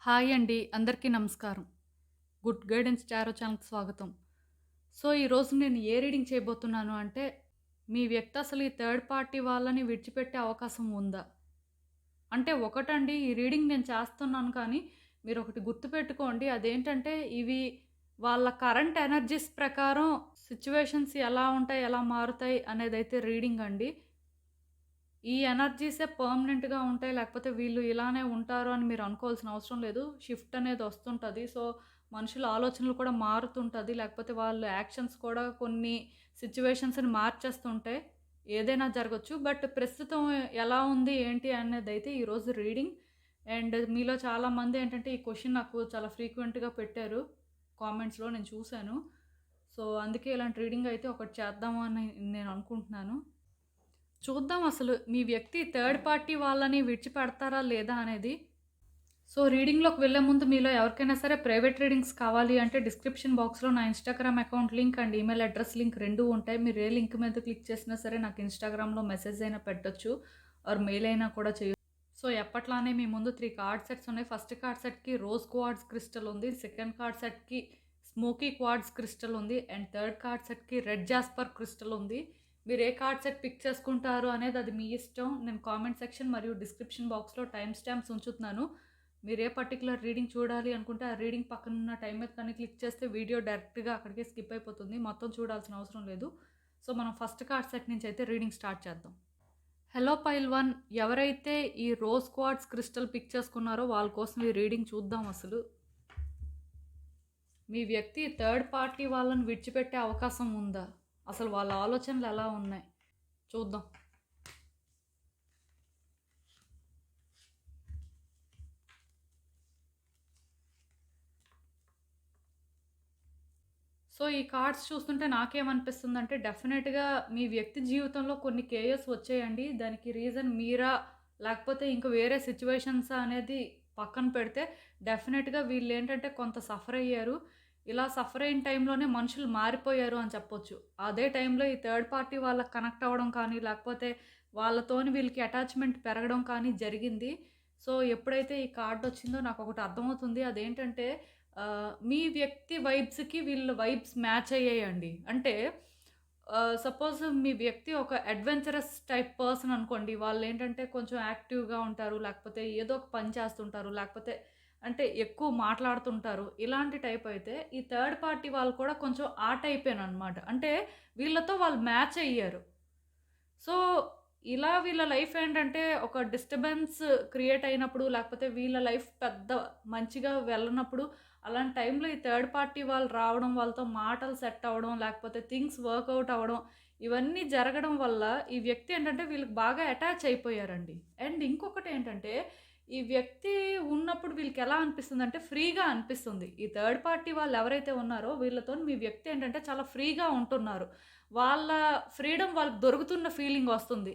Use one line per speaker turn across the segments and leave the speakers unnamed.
Hi అండి. అందరికీ నమస్కారం. గుడ్ గైడెన్స్ టారో ఛానల్‌కి స్వాగతం. సో, ఈరోజు నేను ఏ రీడింగ్ చేయబోతున్నాను అంటే, మీ వ్యక్తి అసలు ఈ థర్డ్ పార్టీ వాళ్ళని విడిచిపెట్టే అవకాశం ఉందా? అంటే ఒకటండి, ఈ రీడింగ్ నేను చేస్తున్నాను కానీ, మీరొకటి గుర్తుపెట్టుకోండి. అదేంటంటే, ఇవి వాళ్ళ కరెంట్ ఎనర్జీస్ ప్రకారం సిట్యుయేషన్స్ ఎలా ఉంటాయి, ఎలా మారుతాయి అనేదైతే రీడింగ్ అండి. ఈ ఎనర్జీసే పర్మనెంట్‌గా ఉంటాయి. లేకపోతే వీళ్ళు ఇలానే ఉంటారు అని మీరు అనుకోవాల్సిన అవసరం లేదు. షిఫ్ట్ అనేది వస్తుంటది. సో, మనుషుల ఆలోచనలు కూడా మారుతుంటది. లేకపోతే వాళ్ళ యాక్షన్స్ కూడా కొన్ని సిట్యుయేషన్స్‌ని మార్చేస్తుంటాయి. ఏదైనా జరగొచ్చు. బట్ ప్రస్తుతం ఎలా ఉంది, ఏంటి అనేదైతే ఈరోజు రీడింగ్. అండ్ మీలో చాలామంది ఏంటంటే ఈ క్వెషన్ నాకు చాలా ఫ్రీక్వెంట్‌గా పెట్టారు. కామెంట్స్‌లో నేను చూసాను. సో, అందుకే ఇలాంటి రీడింగ్ అయితే ఒకటి చేద్దాము అని నేను అనుకుంటున్నాను. చూద్దాం అసలు మీ వ్యక్తి థర్డ్ పార్టీ వాళ్ళని విడిచిపెడతారా లేదా అనేది. సో, రీడింగ్‌లోకి వెళ్ళే ముందు మీలో ఎవరికైనా సరే ప్రైవేట్ రీడింగ్స్ కావాలి అంటే డిస్క్రిప్షన్ బాక్స్‌లో నా Instagram account link and email address link 2 ఉంటాయి. మీరు ఏ లింక్ మీద క్లిక్ చేసినా సరే నాకు ఇన్‌స్టాగ్రామ్‌లో మెసేజ్ అయినా పెట్టొచ్చు. ఆర్ మెయిల్ అయినా కూడా చేయొచ్చు. సో, ఎప్పట్లానే మీ ముందు 3 కార్డ్ సెట్స్ ఉన్నాయి. ఫస్ట్ కార్డ్ సెట్‌కి రోజ్ క్వార్ట్జ్ క్రిస్టల్ ఉంది. సెకండ్ కార్డ్ సెట్‌కి స్మోకీ క్వార్ట్జ్ క్రిస్టల్ ఉంది. అండ్ థర్డ్ కార్డ్ సెట్‌కి రెడ్ జాస్పర్ క్రిస్టల్ ఉంది. మీరు ఏ కార్డ్ సెట్ పిక్ చేసుకుంటారు అనేది అది మీ ఇష్టం. నేను కామెంట్ సెక్షన్ మరియు డిస్క్రిప్షన్ బాక్స్‌లో టైమ్ స్టాంప్స్ ఉంచుతున్నాను. మీరు ఏ పర్టిక్యులర్ రీడింగ్ చూడాలి అనుకుంటే ఆ రీడింగ్ పక్కనున్న టైం మీద కానీ క్లిక్ చేస్తే వీడియో డైరెక్ట్‌గా అక్కడికే స్కిప్ అయిపోతుంది. మొత్తం చూడాల్సిన అవసరం లేదు. సో, మనం ఫస్ట్ కార్డ్ సెట్ నుంచి అయితే రీడింగ్ స్టార్ట్ చేద్దాం. హలో పైల్ 1, ఎవరైతే ఈ రోజ్ క్వార్ట్జ్ క్రిస్టల్ పిక్ చేసుకున్నారో వాళ్ళ కోసం ఈ రీడింగ్ చూద్దాం అసలు. మీ వ్యక్తి థర్డ్ పార్టీ వాళ్ళని విడిచిపెట్టే అవకాశం ఉందా? అసలు వాళ్ళ ఆలోచనలు ఎలా ఉన్నాయి? చూద్దాం. సో, ఈ కార్డ్స్ చూస్తుంటే నాకేమనిపిస్తుందంటే డెఫినెట్‌గా మీ వ్యక్తి జీవితంలో కొన్ని కేయస్ వచ్చాయండి. దానికి రీజన్ మీరా? లేకపోతే ఇంక వేరే సిట్యుయేషన్సా అనేది పక్కన పెడితే డెఫినెట్‌గా వీళ్ళేంటంటే కొంత సఫర్ అయ్యారు. ఇలా సఫర్ అయిన టైంలోనే మనుషులు మారిపోయారు అని చెప్పొచ్చు. అదే టైంలో ఈ థర్డ్ పార్టీ వాళ్ళకి కనెక్ట్ అవ్వడం కానీ, లేకపోతే వాళ్ళతోని వీళ్ళకి అటాచ్‌మెంట్ పెరగడం కానీ జరిగింది. సో, ఎప్పుడైతే ఈ కార్డొచ్చిందో నాకొకటి అర్థమవుతుంది. అదేంటంటే మీ వ్యక్తి వైబ్స్‌కి వీళ్ళ వైబ్స్ మ్యాచ్ అయ్యాయండి. అంటే సపోజ్ మీ వ్యక్తి ఒక అడ్వెంచరస్ టైప్ పర్సన్ అనుకోండి. వాళ్ళేంటంటే కొంచెం యాక్టివ్‌గా ఉంటారు. లేకపోతే ఏదో ఒక పని చేస్తుంటారు. లేకపోతే అంటే ఎక్కువ మాట్లాడుతుంటారు. ఇలాంటి టైప్ అయితే ఈ థర్డ్ పార్టీ వాళ్ళు కూడా కొంచెం ఆ టైపేననమాట. అంటే వీళ్ళతో వాళ్ళు మ్యాచ్ అయ్యారు. సో, ఇలా వీళ్ళ లైఫ్ ఏంటంటే ఒక డిస్టర్బెన్స్ క్రియేట్ అయినప్పుడు, లేకపోతే వీళ్ళ లైఫ్ పెద్ద మంచిగా వెళ్ళనప్పుడు, అలాంటి టైంలో ఈ థర్డ్ పార్టీ వాళ్ళు రావడం, వాళ్ళతో మాటలు సెట్ అవ్వడం, లేకపోతే థింగ్స్ వర్కౌట్ అవ్వడం, ఇవన్నీ జరగడం వల్ల ఈ వ్యక్తి ఏంటంటే వీళ్ళకి బాగా అటాచ్ అయిపోయారండి. అండ్ ఇంకొకటేంటంటే, ఈ వ్యక్తి ఉన్నప్పుడు వీళ్ళకెలా అనిపిస్తుందంటే ఫ్రీగా అనిపిస్తుంది. ఈ థర్డ్ పార్టీ వాళ్ళు ఎవరైతే ఉన్నారో వీళ్ళతోని మీ వ్యక్తి ఏంటంటే చాలా ఫ్రీగా ఉంటున్నారు. వాళ్ళ ఫ్రీడమ్ వాళ్ళకి దొరుకుతున్న ఫీలింగ్ వస్తుంది.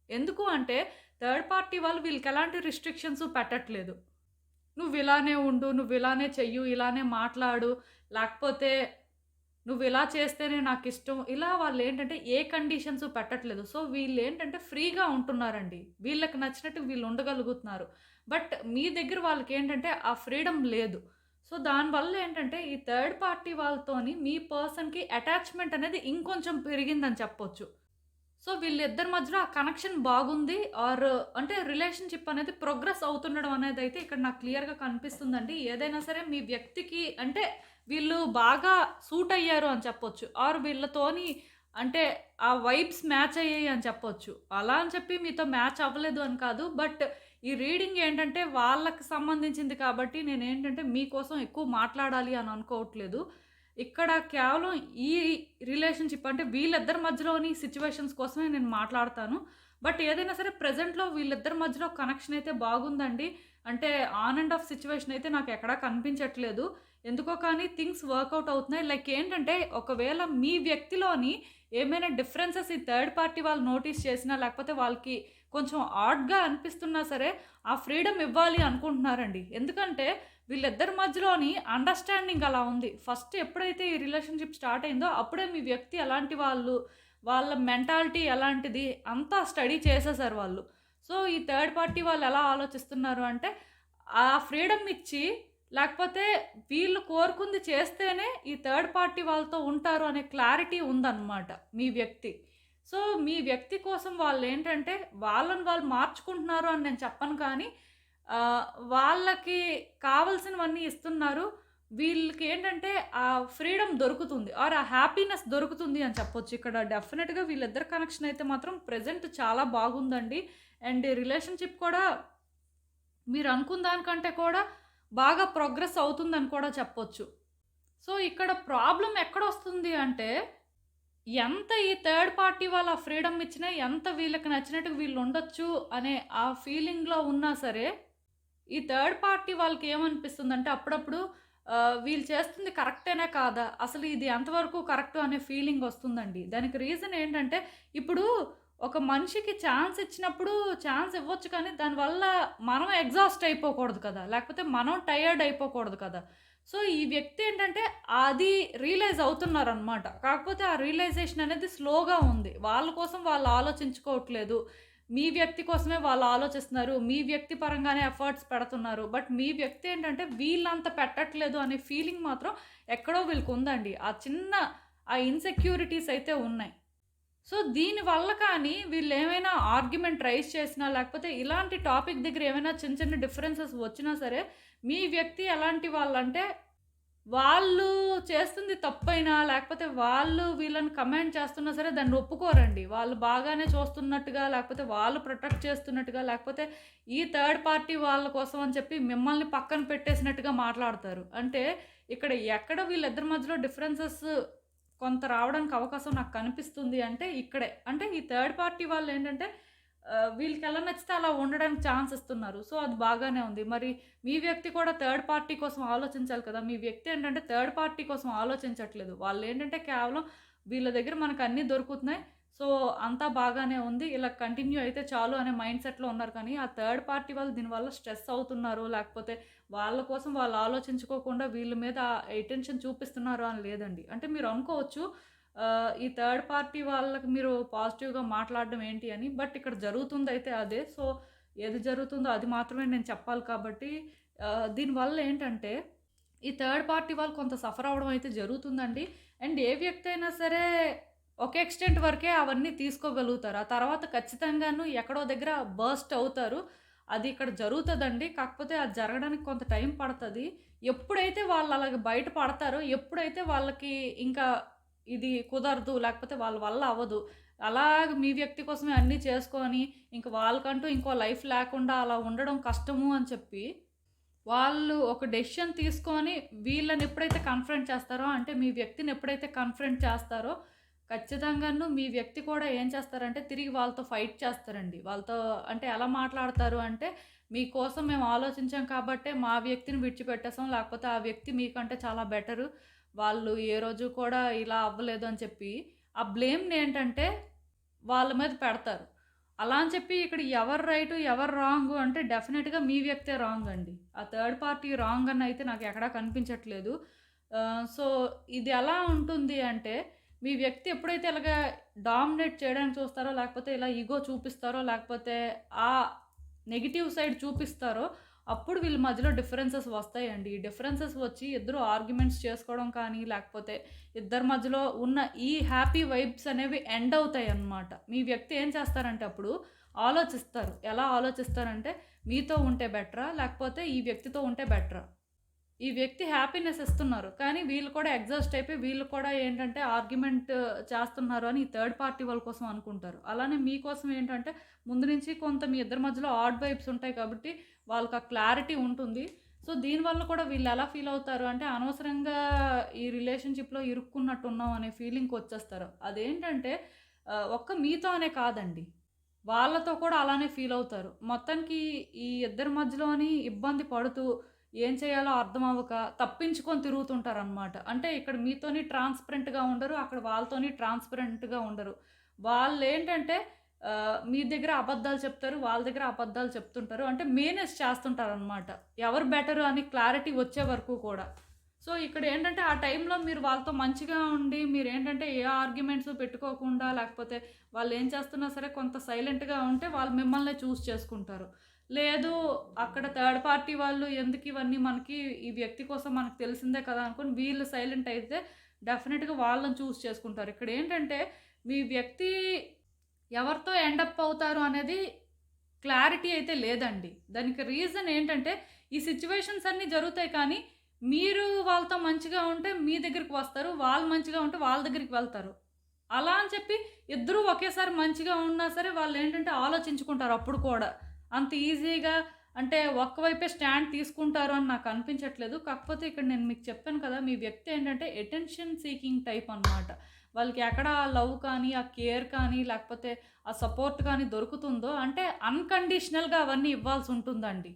ఎందుకు అంటే థర్డ్ పార్టీ వాళ్ళు వీళ్ళకెలాంటి రిస్ట్రిక్షన్స్ పెట్టట్లేదు. నువ్విలానే ఉండు, నువ్విలానే చెయ్యు, ఇలానే మాట్లాడు, లేకపోతే నువ్విలా చేస్తేనే నాకిష్టం. ఇలా వాళ్ళేంటంటే ఏ కండీషన్స్ పెట్టట్లేదు. సో, వీళ్ళేంటంటే ఫ్రీగా ఉంటున్నారండి. వీళ్ళకి నచ్చినట్టు వీళ్ళు ఉండగలుగుతున్నారు. బట్ మీ దగ్గర వాళ్ళకేంటంటే ఆ ఫ్రీడమ్ లేదు. సో, దానివల్ల ఏంటంటే ఈ థర్డ్ పార్టీ వాళ్ళతోని మీ పర్సన్‌కి అటాచ్‌మెంట్ అనేది ఇంకొంచెం పెరిగిందని చెప్పొచ్చు. సో, వీళ్ళిద్దరి మధ్యలో ఆ కనెక్షన్ బాగుంది. ఆర్ అంటే రిలేషన్‌షిప్ అనేది ప్రోగ్రెస్ అవుతుండడం అనేదైతే ఇక్కడ నాకు క్లియర్‌గా కనిపిస్తుందండి. ఏదైనా సరే మీ వ్యక్తికి అంటే వీళ్ళు బాగా సూట్ అయ్యారు అని చెప్పొచ్చు. ఆర్ వీళ్ళతోని అంటే ఆ వైబ్స్ మ్యాచ్ అయ్యాయి అని చెప్పొచ్చు. అలా అని చెప్పి మీతో మ్యాచ్ అవ్వలేదు అని కాదు. బట్ ఈ రీడింగ్ ఏంటంటే వాళ్ళకి సంబంధించింది కాబట్టి నేనేంటంటే మీకోసం ఎక్కువ మాట్లాడాలి అని అనుకోవట్లేదు. ఇక్కడ కేవలం ఈ రిలేషన్‌షిప్ అంటే వీళ్ళిద్దరి మధ్యలోని సిట్యుయేషన్స్ కోసమే నేను మాట్లాడతాను. బట్ ఏదైనా సరే ప్రెజెంట్‌లో వీళ్ళిద్దరి మధ్యలో కనెక్షన్ అయితే బాగుందండి. అంటే ఆన్ అండ్ ఆఫ్ సిట్యుయేషన్ అయితే నాకెక్కడా కనిపించట్లేదు. ఎందుకో కానీ థింగ్స్ వర్కౌట్ అవుతున్నాయి. లైక్ ఏంటంటే ఒకవేళ మీ వ్యక్తిలోని ఏమైనా డిఫరెన్సెస్ ఈ థర్డ్ పార్టీ వాళ్ళు నోటీస్ చేసినా, లేకపోతే వాళ్ళకి కొంచెం ఆడ్‌గా అనిపిస్తున్నా సరే, ఆ ఫ్రీడమ్ ఇవ్వాలి అనుకుంటున్నారండి. ఎందుకంటే వీళ్ళిద్దరి మధ్యలోని అండర్‌స్టాండింగ్ అలా ఉంది. ఫస్ట్ ఎప్పుడైతే ఈ రిలేషన్‌షిప్ స్టార్ట్ అయిందో అప్పుడే మీ వ్యక్తి ఎలాంటి వాళ్ళు, వాళ్ళ మెంటాలిటీ ఎలాంటిది అంతా స్టడీ చేసేసారు వాళ్ళు. సో, ఈ థర్డ్ పార్టీ వాళ్ళు ఎలా ఆలోచిస్తున్నారు అంటే ఆ ఫ్రీడమ్ ఇచ్చి, లేకపోతే వీళ్ళు కోరుకుంది చేస్తేనే ఈ థర్డ్ పార్టీ వాళ్ళతో ఉంటారు అనే క్లారిటీ ఉందన్నమాట మీ వ్యక్తి. సో, మీ వ్యక్తి కోసం వాళ్ళేంటంటే, వాళ్ళని వాళ్ళు మార్చుకుంటున్నారు అని నేను చెప్పను కానీ, ఆహ్, వాళ్ళకి కావాల్సినవన్నీ ఇస్తున్నారు. వీళ్ళకేంటంటే, ఆ ఫ్రీడమ్ దొరుకుతుంది. ఆర్ ఆ హ్యాపీనెస్ దొరుకుతుంది అని చెప్పొచ్చు. ఇక్కడ డెఫినిట్‌గా వీళ్ళిద్దరి కనెక్షన్ అయితే మాత్రం ప్రెజెంట్ చాలా బాగుందండి. అండ్ రిలేషన్‌షిప్ కూడా మీరనుకున్న దానికంటే కూడా బాగా ప్రోగ్రెస్ అవుతుందని కూడా చెప్పొచ్చు. సో, ఇక్కడ ప్రాబ్లమ్ ఎక్కడొస్తుంది అంటే, ఎంత ఈ థర్డ్ పార్టీ వాళ్ళు ఆ ఫ్రీడమ్ ఇచ్చినా, ఎంత వీళ్ళకి నచ్చినట్టుగా వీళ్ళుండొచ్చు అనే ఆ ఫీలింగ్‌లో ఉన్నా సరే, ఈ థర్డ్ పార్టీ వాళ్ళకేమనిపిస్తుందంటే అప్పుడప్పుడు వీళ్ళు చేస్తుంది కరెక్టేనా కాదా? అసలు ఇది ఎంతవరకు కరెక్టు అనే ఫీలింగొస్తుందండి. దానికి రీజన్ ఏంటంటే, ఇప్పుడు ఒక మనిషికి ఛాన్స్ ఇచ్చినప్పుడు ఛాన్స్ ఇవ్వచ్చు కానీ, దానివల్ల మనం ఎగ్జాస్ట్ అయిపోకూడదు కదా! లేకపోతే మనం టయర్డ్ అయిపోకూడదు కదా! సో, ఈ వ్యక్తి ఏంటంటే, అది రియలైజ్ అవుతున్నారనమాట. కాకపోతే ఆ రియలైజేషన్ అనేది స్లోగా ఉంది. వాళ్ళ కోసం వాళ్ళు ఆలోచించుకోవట్లేదు. మీ వ్యక్తి కోసమే వాళ్ళు ఆలోచిస్తున్నారు. మీ వ్యక్తి పరంగానే ఎఫర్ట్స్ పెడుతున్నారు. బట్ మీ వ్యక్తి ఏంటంటే వీళ్ళంత పెట్టట్లేదు అనే ఫీలింగ్ మాత్రం ఎక్కడో వీళ్ళకుందండి. ఆ చిన్న ఆ ఇన్‌సెక్యూరిటీస్ అయితే ఉన్నాయి. సో, దీనివల్ల కానీ వీళ్ళేమైనా ఆర్గ్యుమెంట్ రైజ్ చేసినా, లేకపోతే ఇలాంటి టాపిక్ దగ్గర ఏమైనా చిన్న చిన్న డిఫరెన్సెస్ వచ్చినా సరే, మీ వ్యక్తి ఎలాంటి వాళ్ళంటే వాళ్ళు చేస్తుంది తప్పైనా, లేకపోతే వాళ్ళు వీళ్ళని కమెంట్ చేస్తున్నా సరే దాన్ని ఒప్పుకోరండి. వాళ్ళు బాగానే చూస్తున్నట్టుగా, లేకపోతే వాళ్ళు ప్రొటెక్ట్ చేస్తున్నట్టుగా, లేకపోతే ఈ థర్డ్ పార్టీ వాళ్ళ కోసం అని చెప్పి మిమ్మల్ని పక్కన పెట్టేసినట్టుగా మాట్లాడతారు. అంటే ఇక్కడ ఎక్కడ వీళ్ళిద్దరి మధ్యలో డిఫరెన్సెస్ కొంత రావడానికి అవకాశం నాకు కనిపిస్తుంది అంటే ఇక్కడే. అంటే ఈ థర్డ్ పార్టీ వాళ్ళేంటంటే వీళ్ళకెలా నచ్చితే అలా ఉండడానికి ఛాన్స్ ఇస్తున్నారు. సో, అది బాగానే ఉంది. మరి మీ వ్యక్తి కూడా థర్డ్ పార్టీ కోసం ఆలోచించాలి కదా! మీ వ్యక్తి ఏంటంటే థర్డ్ పార్టీ కోసం ఆలోచించట్లేదు. వాళ్ళేంటంటే కేవలం వీళ్ళ దగ్గర మనకన్నీ దొరుకుతున్నాయి. సో, అంతా బాగానే ఉంది. ఇలా కంటిన్యూ అయితే చాలు అనే మైండ్ సెట్‌లో ఉన్నారు కానీ, ఆ థర్డ్ పార్టీ వాళ్ళు దీనివల్ల స్ట్రెస్ అవుతున్నారు. లేకపోతే వాళ్ళ కోసం వాళ్ళు ఆలోచించుకోకుండా వీళ్ళ మీద అటెన్షన్ చూపిస్తున్నారు అని లేదండి. అంటే మీరు అనుకోవచ్చు ఈ థర్డ్ పార్టీ వాళ్ళకి మీరు పాజిటివ్‌గా మాట్లాడడం ఏంటి అని. బట్ ఇక్కడ జరుగుతుందయితే అదే. సో, ఏది జరుగుతుందో అది మాత్రమే నేను చెప్పాలి కాబట్టి దీనివల్ల ఏంటంటే, ఈ థర్డ్ పార్టీ వాళ్ళు కొంత సఫర్ అవ్వడం అయితే జరుగుతుందండి. అండ్ ఏ వ్యక్తి అయినా సరే ఒక ఎక్స్‌టెంట్ వరకే అవన్నీ తీసుకోగలుగుతారు. ఆ తర్వాత ఖచ్చితంగాను ఎక్కడో దగ్గర బర్స్ట్ అవుతారు. అది ఇక్కడ జరుగుతదండి. కాకపోతే అది జరగడానికి కొంత టైం పడతది. ఎప్పుడైతే వాళ్ళు అలాగ బయట పడతారో, ఎప్పుడైతే వాళ్ళకి ఇంకా ఇది కుదరదు, లేకపోతే వాళ్ళ వల్ల అవ్వదు. అలాగ మీ వ్యక్తి కోసమే అన్నీ చేసుకొని, ఇంక వాళ్ళకంటూ ఇంకో లైఫ్ లేకుండా అలా ఉండడం కష్టము అని చెప్పి, వాళ్ళు ఒక డెసిషన్ తీసుకొని వీళ్ళని ఎప్పుడైతే కన్ఫ్రంట్ చేస్తారో, అంటే మీ వ్యక్తిని ఎప్పుడైతే కన్ఫ్రంట్ చేస్తారో, ఖచ్చితంగాను మీ వ్యక్తి కూడా ఏం చేస్తారంటే తిరిగి వాళ్ళతో ఫైట్ చేస్తారండి. వాళ్ళతో అంటే ఎలా మాట్లాడతారు అంటే, మీకోసం మేము ఆలోచించాం కాబట్టే మా వ్యక్తిని విడిచిపెట్టేసాం. లేకపోతే ఆ వ్యక్తి మీకంటే చాలా బెటరు. వాళ్ళు ఏ రోజు కూడా ఇలా అవ్వలేదు అని చెప్పి, ఆ బ్లేమ్‌నేంటంటే వాళ్ళ మీద పెడతారు. అలా అని చెప్పి ఇక్కడ ఎవరు రైటు, ఎవరు రాంగు అంటే డెఫినిట్‌గా మీ వ్యక్తే రాంగ్ అండి. ఆ థర్డ్ పార్టీ రాంగ్ అని అయితే నాకు ఎక్కడా కనిపించట్లేదు. సో, ఇది ఎలా ఉంటుంది అంటే, మీ వ్యక్తి ఎప్పుడైతే ఇలాగా డామినేట్ చేయడానికి చూస్తారో, లేకపోతే ఇలా ఇగో చూపిస్తారో, లేకపోతే ఆ నెగెటివ్ సైడ్ చూపిస్తారో, అప్పుడు వీళ్ళ మధ్యలో డిఫరెన్సెస్ వస్తాయండి. ఈ డిఫరెన్సెస్ వచ్చి ఇద్దరు ఆర్గ్యుమెంట్స్ చేసుకోవడం కానీ, లేకపోతే ఇద్దరి మధ్యలో ఉన్న ఈ హ్యాపీ వైబ్స్ అనేవి ఎండ్ అవుతాయన్నమాట. మీ వ్యక్తి ఏం చేస్తారంటే అప్పుడు ఆలోచిస్తారు. ఎలా ఆలోచిస్తారంటే, మీతో ఉంటే బెటరా? లేకపోతే ఈ వ్యక్తితో ఉంటే బెటరా? ఈ వ్యక్తి హ్యాపీనెస్ ఇస్తున్నారు. కానీ వీళ్ళు కూడా ఎగ్జాస్ట్ అయిపోయి వీళ్ళు కూడా ఏంటంటే ఆర్గ్యుమెంట్ చేస్తున్నారు అని ఈ థర్డ్ పార్టీ వాళ్ళ కోసం అనుకుంటారు. అలానే మీకోసం ఏంటంటే ముందు నుంచి కొంత మీ ఇద్దరి మధ్యలో ఆడ్ వైబ్స్ ఉంటాయి కాబట్టి వాళ్ళకి ఆ క్లారిటీ ఉంటుంది. సో, దీనివల్ల కూడా వీళ్ళు ఎలా ఫీల్ అవుతారు అంటే అనవసరంగా ఈ రిలేషన్‌షిప్‌లో ఇరుక్కున్నట్టున్నాం అనే ఫీలింగ్‌కొచ్చేస్తారు. అదేంటంటే ఒక్క మీతో అనే కాదండి. వాళ్ళతో కూడా అలానే ఫీల్ అవుతారు. మొత్తానికి ఈ ఇద్దరి మధ్యలోని ఇబ్బంది పడుతూ ఏం చేయాలో అర్థం అవ్వక తప్పించుకొని తిరుగుతుంటారనమాట. అంటే ఇక్కడ మీతోని ట్రాన్స్‌పరెంట్‌గా ఉండరు. అక్కడ వాళ్ళతోని ట్రాన్స్‌పరెంట్‌గా ఉండరు. వాళ్ళేంటంటే మీ దగ్గర అబద్ధాలు చెప్తారు. వాళ్ళ దగ్గర అబద్ధాలు చెప్తుంటారు. అంటే మేనేజ్ చేస్తుంటారనమాట. ఎవరు బెటరు అని క్లారిటీ వచ్చే వరకు కూడా. సో, ఇక్కడేంటంటే ఆ టైంలో మీరు వాళ్ళతో మంచిగా ఉండి మీరేంటంటే ఏ ఆర్గ్యుమెంట్స్ పెట్టుకోకుండా లేకపోతే వాళ్ళేం చేస్తున్నా సరే కొంత సైలెంట్‌గా ఉంటే వాళ్ళు మిమ్మల్నే చేసుకుంటారు. లేదు అక్కడ థర్డ్ పార్టీ వాళ్ళు ఎందుకు ఇవన్నీ మనకి ఈ వ్యక్తి కోసం మనకు తెలిసిందే కదా అనుకోని వీళ్ళు సైలెంట్ అయితే డెఫినెట్‌గా వాళ్ళని చూజ్ చేసుకుంటారు. ఇక్కడేంటంటే మీ వ్యక్తి ఎవరితో ఎండప్ అవుతారు అనేది క్లారిటీ అయితే లేదండి. దానికి రీజన్ ఏంటంటే, ఈ సిట్యుయేషన్స్ అన్నీ జరుగుతాయి కానీ, మీరు వాళ్ళతో మంచిగా ఉంటే మీ దగ్గరికి వస్తారు. వాళ్ళు మంచిగా ఉంటే వాళ్ళ దగ్గరికి వెళ్తారు. అలా అని చెప్పి ఇద్దరూ ఒకేసారి మంచిగా ఉన్నా సరే వాళ్ళేంటంటే ఆలోచించుకుంటారు అప్పుడు కూడా. అంత ఈజీగా అంటే ఒక్క వైపే స్టాండ్ తీసుకుంటారు అని నాకు అనిపించట్లేదు. కాకపోతే ఇక్కడ నేను మీకు చెప్పాను కదా! మీ వ్యక్తి ఏంటంటే అటెన్షన్ సీకింగ్ టైప్ అనమాట. వాళ్ళకి ఎక్కడ ఆ లవ్ కానీ, ఆ కేర్ కానీ, లేకపోతే ఆ సపోర్ట్ కానీ దొరుకుతుందో అంటే అన్‌కండిషనల్‌గా అవన్నీ ఇవ్వాల్సుంటుందండి.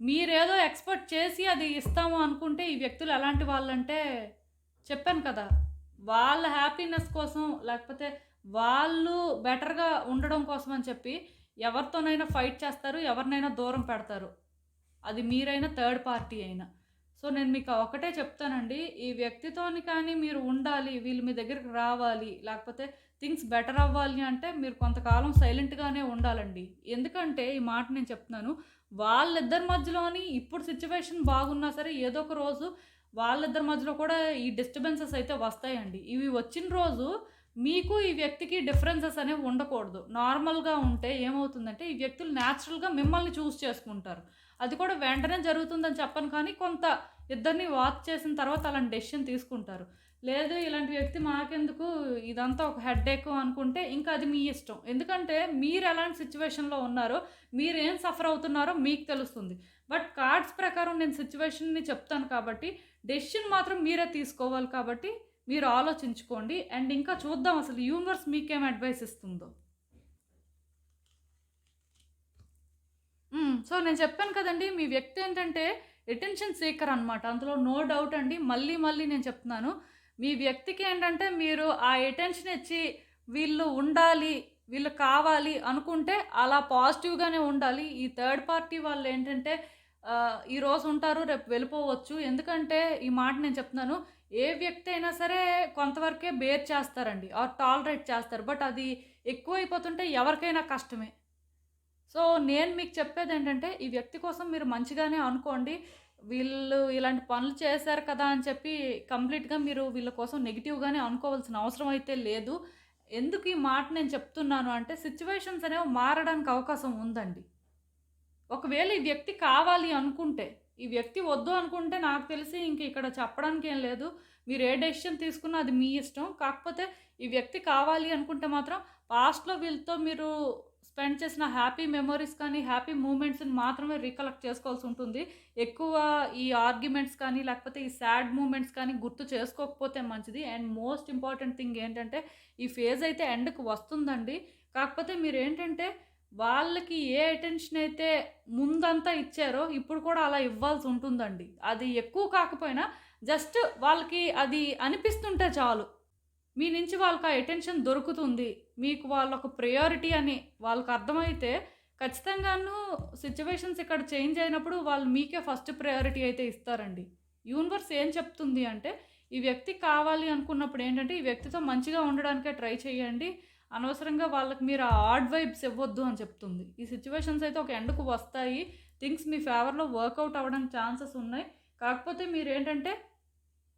మీరేదో ఎక్స్‌పెక్ట్ చేసి అది ఇస్తాము అనుకుంటే ఈ వ్యక్తులు ఎలాంటి వాళ్ళంటే చెప్పాను కదా! వాళ్ళ హ్యాపీనెస్ కోసం లేకపోతే వాళ్ళు బెటర్‌గా ఉండడం కోసం అని చెప్పి ఎవరితోనైనా ఫైట్ చేస్తారు. ఎవరినైనా దూరం పెడతారు. అది మీరైనా థర్డ్ పార్టీ అయినా. సో, నేను మీకు ఒకటే చెప్తానండి. ఈ వ్యక్తితోని కానీ మీరు ఉండాలి. వీళ్ళు మీ దగ్గరికి రావాలి. లేకపోతే థింగ్స్ బెటర్ అవ్వాలి అంటే మీరు కొంతకాలం సైలెంట్‌గానే ఉండాలండి. ఎందుకంటే ఈ మాట నేను చెప్తున్నాను. వాళ్ళిద్దరి మధ్యలోని ఇప్పుడు సిట్యుయేషన్ బాగున్నా సరే ఏదో ఒక రోజు వాళ్ళిద్దరి మధ్యలో కూడా ఈ డిస్టర్బెన్సెస్ అయితే వస్తాయండి. ఇవి వచ్చిన రోజు మీకు ఈ వ్యక్తికి డిఫరెన్సెస్ అనేవి ఉండకూడదు. నార్మల్‌గా ఉంటే ఏమవుతుందంటే ఈ వ్యక్తులు న్యాచురల్‌గా మిమ్మల్ని చూజ్ చేసుకుంటారు. అది కూడా వెంటనే జరుగుతుందని చెప్పను కానీ, కొంత ఇద్దరిని వాచ్ చేసిన తర్వాత అలాంటి డెసిషన్ తీసుకుంటారు. లేదు ఇలాంటి వ్యక్తి మాకెందుకు ఇదంతా ఒక హెడ్‌ఏక్ అనుకుంటే ఇంకా అది మీ ఇష్టం. ఎందుకంటే మీరు ఎలాంటి సిట్యుయేషన్‌లో ఉన్నారో, మీరేం సఫర్ అవుతున్నారో మీకు తెలుస్తుంది. బట్ కార్డ్స్ ప్రకారం నేను సిట్యుయేషన్‌ని చెప్తాను కాబట్టి, డెసిషన్ మాత్రం మీరే తీసుకోవాలి కాబట్టి, మీరు ఆలోచించుకోండి. అండ్ ఇంకా చూద్దాం అసలు యూనివర్స్ మీకేం అడ్వైస్ ఇస్తుందో. సో, నేను చెప్పాను కదండీ! మీ వ్యక్తి ఏంటంటే అటెన్షన్ సీకర్ అనమాట. అందులో నో డౌట్ అండి. మళ్ళీ, మళ్ళీ నేను చెప్తున్నాను. మీ వ్యక్తికి ఏంటంటే మీరు ఆ అటెన్షన్ ఇచ్చి వీళ్ళు ఉండాలి, వీళ్ళు కావాలి అనుకుంటే అలా పాజిటివ్‌గానే ఉండాలి. ఈ థర్డ్ పార్టీ వాళ్ళేంటంటే ఈరోజు ఉంటారు, రేపు వెళ్ళిపోవచ్చు. ఎందుకంటే ఈ మాట నేను చెప్తున్నాను. ఏ వ్యక్తి అయినా సరే కొంతవరకే బేర్ చేస్తారండి. ఆర్ టాలరేట్ చేస్తారు. బట్ అది ఎక్కువైపోతుంటే ఎవరికైనా కష్టమే. సో, నేను మీకు చెప్పేదేంటంటే, ఈ వ్యక్తి కోసం మీరు మంచిగానే అనుకోండి. వీళ్ళు ఇలాంటి పనులు చేశారు కదా అని చెప్పి కంప్లీట్‌గా మీరు వీళ్ళ కోసం నెగెటివ్‌గానే అనుకోవాల్సిన అవసరం అయితే లేదు. ఎందుకు ఈ మాట నేను చెప్తున్నాను అంటే, సిట్యుయేషన్స్ అనేవి మారడానికి అవకాశం ఉందండి. ఒకవేళ ఈ వ్యక్తి కావాలి అనుకుంటే, ఈ వ్యక్తి వద్దు అనుకుంటే నాకు తెలిసి ఇంక ఇక్కడ చెప్పడానికేం లేదు. మీరు ఏ డెసిషన్ తీసుకున్నా అది మీ ఇష్టం. కాకపోతే ఈ వ్యక్తి కావాలి అనుకుంటే మాత్రం పాస్ట్‌లో వీళ్ళతో మీరు స్పెండ్ చేసిన హ్యాపీ మెమోరీస్ కానీ, హ్యాపీ మూమెంట్స్‌ని మాత్రమే రికలెక్ట్ చేసుకోవాల్సుంటుంది. ఎక్కువ ఈ ఆర్గ్యుమెంట్స్ కానీ, లేకపోతే ఈ సాడ్ మూమెంట్స్ కానీ గుర్తు చేసుకోకపోతే మంచిది. అండ్ మోస్ట్ ఇంపార్టెంట్ థింగ్ ఏంటంటే, ఈ ఫేజ్ అయితే ఎండ్‌కి వస్తుందండి. కాకపోతే మీరేంటంటే వాళ్ళకి ఏ అటెన్షన్ అయితే ముందంతా ఇచ్చారో, ఇప్పుడు కూడా అలా ఇవ్వాల్సుంటుందండి. అది ఎక్కువ కాకపోయినా జస్ట్ వాళ్ళకి అది అనిపిస్తుంటే చాలు. మీ నుంచి వాళ్ళకి ఆ అటెన్షన్ దొరుకుతుంది. మీకు వాళ్ళొక ప్రయారిటీ అని వాళ్ళకర్థమైతే ఖచ్చితంగాను సిట్యుయేషన్స్ ఇక్కడ చేంజ్ అయినప్పుడు వాళ్ళు మీకే ఫస్ట్ ప్రయారిటీ అయితే ఇస్తారండి. యూనివర్స్ ఏం చెప్తుంది అంటే, ఈ వ్యక్తి కావాలి అనుకున్నప్పుడు ఏంటంటే, ఈ వ్యక్తితో మంచిగా ఉండడానికే ట్రై చేయండి. అనవసరంగా వాళ్ళకి మీరు ఆ ఆడ్ వైబ్స్ ఇవ్వొద్దు అని చెప్తుంది. ఈ సిట్యుయేషన్స్ అయితే ఒక ఎండ్‌కు వస్తాయి. థింగ్స్ మీ ఫేవర్‌లో వర్కౌట్ అవ్వడానికి ఛాన్సెస్ ఉన్నాయి. కాకపోతే మీరేంటంటే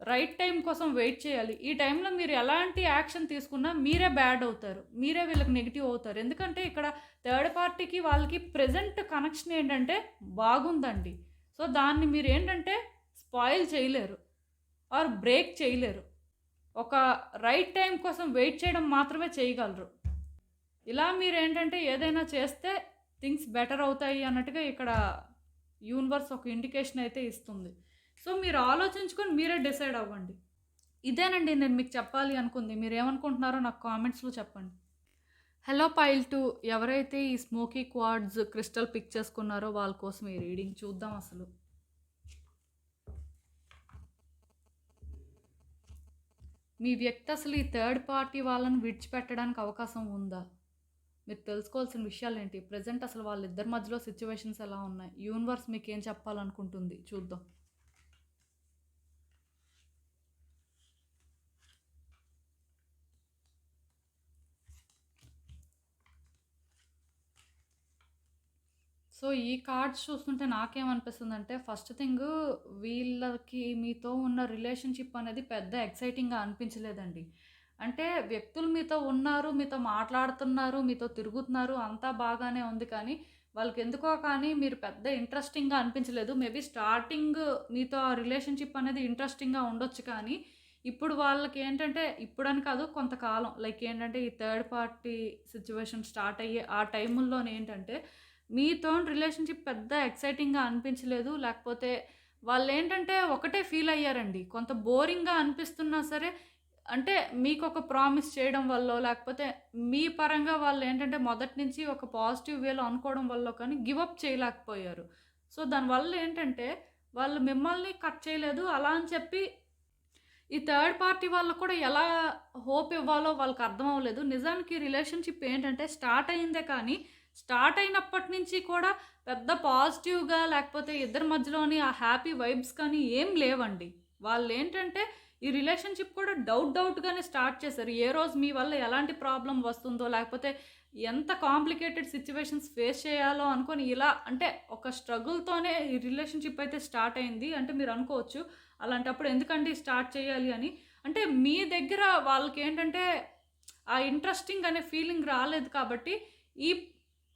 రైట్ టైం కోసం వెయిట్ చేయాలి. ఈ టైంలో మీరు ఎలాంటి యాక్షన్ తీసుకున్నా మీరే బ్యాడ్ అవుతారు. మీరే వీళ్ళకి నెగెటివ్ అవుతారు. ఎందుకంటే ఇక్కడ థర్డ్ పార్టీకి వాళ్ళకి ప్రెజెంట్ కనెక్షన్ ఏంటంటే బాగుందండి. సో, దాన్ని మీరేంటంటే స్పాయిల్ చేయలేరు. ఆర్ బ్రేక్ చేయలేరు. ఒక రైట్ టైం కోసం వెయిట్ చేయడం మాత్రమే చేయగలరు. ఇలా మీరేంటంటే ఏదైనా చేస్తే థింగ్స్ బెటర్ అవుతాయి అన్నట్టుగా ఇక్కడ యూనివర్స్ ఒక ఇండికేషన్ అయితే ఇస్తుంది. సో, మీరు ఆలోచించుకొని మీరే డిసైడ్ అవ్వండి. ఇదేనండి నేను మీకు చెప్పాలి అనుకుంది. మీరేమనుకుంటున్నారో నాకు కామెంట్స్‌లో చెప్పండి. హలో పైల్ 2 ఎవరైతే ఈ స్మోకీ క్వార్ట్జ్ క్రిస్టల్ పిక్ చేసుకున్నారో వాళ్ళ కోసం ఈ రీడింగ్ చూద్దాం అసలు. మీ వ్యక్తి అసలు ఈ థర్డ్ పార్టీ వాళ్ళని విడిచిపెట్టడానికి అవకాశం ఉందా? మీరు తెలుసుకోవాల్సిన విషయాలేంటి? ప్రెజెంట్ అసలు వాళ్ళిద్దరి మధ్యలో సిట్యుయేషన్స్ ఎలా ఉన్నాయి? యూనివర్స్ మీకేం చెప్పాలనుకుంటుంది? చూద్దాం. సో, ఈ కార్డ్స్ చూస్తుంటే నాకేమనిపిస్తుందంటే, ఫస్ట్ థింగు వీళ్ళకి మీతో ఉన్న రిలేషన్‌షిప్ అనేది పెద్ద ఎక్సైటింగ్‌గా అనిపించలేదండి. అంటే వ్యక్తులు మీతో ఉన్నారు, మీతో మాట్లాడుతున్నారు, మీతో తిరుగుతున్నారు అంతా బాగానే ఉంది కానీ, వాళ్ళకెందుకో కానీ మీరు పెద్ద ఇంట్రెస్టింగ్‌గా అనిపించలేదు. మేబీ స్టార్టింగ్ మీతో ఆ రిలేషన్‌షిప్ అనేది ఇంట్రెస్టింగ్‌గా ఉండొచ్చు కానీ, ఇప్పుడు వాళ్ళకేంటంటే ఇప్పుడని కాదు కొంతకాలం లైక్ ఏంటంటే, ఈ థర్డ్ పార్టీ సిట్యుయేషన్ స్టార్ట్ అయ్యే ఆ టైముల్లోనేంటంటే మీతోని రిలేషన్‌షిప్ పెద్ద ఎక్సైటింగ్‌గా అనిపించలేదు. లేకపోతే వాళ్ళేంటంటే ఒకటే ఫీల్ అయ్యారండి. కొంత బోరింగ్‌గా అనిపిస్తున్నా సరే అంటే మీకొక ప్రామిస్ చేయడం వల్లో, లేకపోతే మీ పరంగా వాళ్ళేంటంటే మొదటి నుంచి ఒక పాజిటివ్ వేలో అనుకోవడం వల్లో కానీ గివ్ అప్ చేయలేకపోయారు. సో, దానివల్ల ఏంటంటే వాళ్ళు మిమ్మల్ని కట్ చేయలేదు. అలా అని చెప్పి ఈ థర్డ్ పార్టీ వాళ్ళకి కూడా ఎలా హోప్ ఇవ్వాలో వాళ్ళకి అర్థం అవ్వలేదు. నిజానికి రిలేషన్‌షిప్ ఏంటంటే స్టార్ట్ అయిందే కానీ, స్టార్ట్ అయినప్పటి నుంచి కూడా పెద్ద పాజిటివ్‌గా లేకపోతే ఇద్దరి మధ్యలోని ఆ హ్యాపీ వైబ్స్ కానీ ఏం లేవండి. వాళ్ళేంటంటే ఈ రిలేషన్‌షిప్ కూడా డౌట్‌గానే స్టార్ట్ చేశారు. ఏ రోజు మీ వల్ల ఎలాంటి ప్రాబ్లమ్ వస్తుందో, లేకపోతే ఎంత కాంప్లికేటెడ్ సిట్యుయేషన్స్ ఫేస్ చేయాలో అనుకోని ఇలా అంటే ఒక స్ట్రగుల్‌తోనే ఈ రిలేషన్‌షిప్ అయితే స్టార్ట్ అయింది. అంటే మీరు అనుకోవచ్చు అలాంటప్పుడు ఎందుకండి స్టార్ట్ చేయాలి అని. అంటే మీ దగ్గర వాళ్ళకేంటంటే ఆ ఇంట్రెస్టింగ్ అనే ఫీలింగ్ రాలేదు కాబట్టి ఈ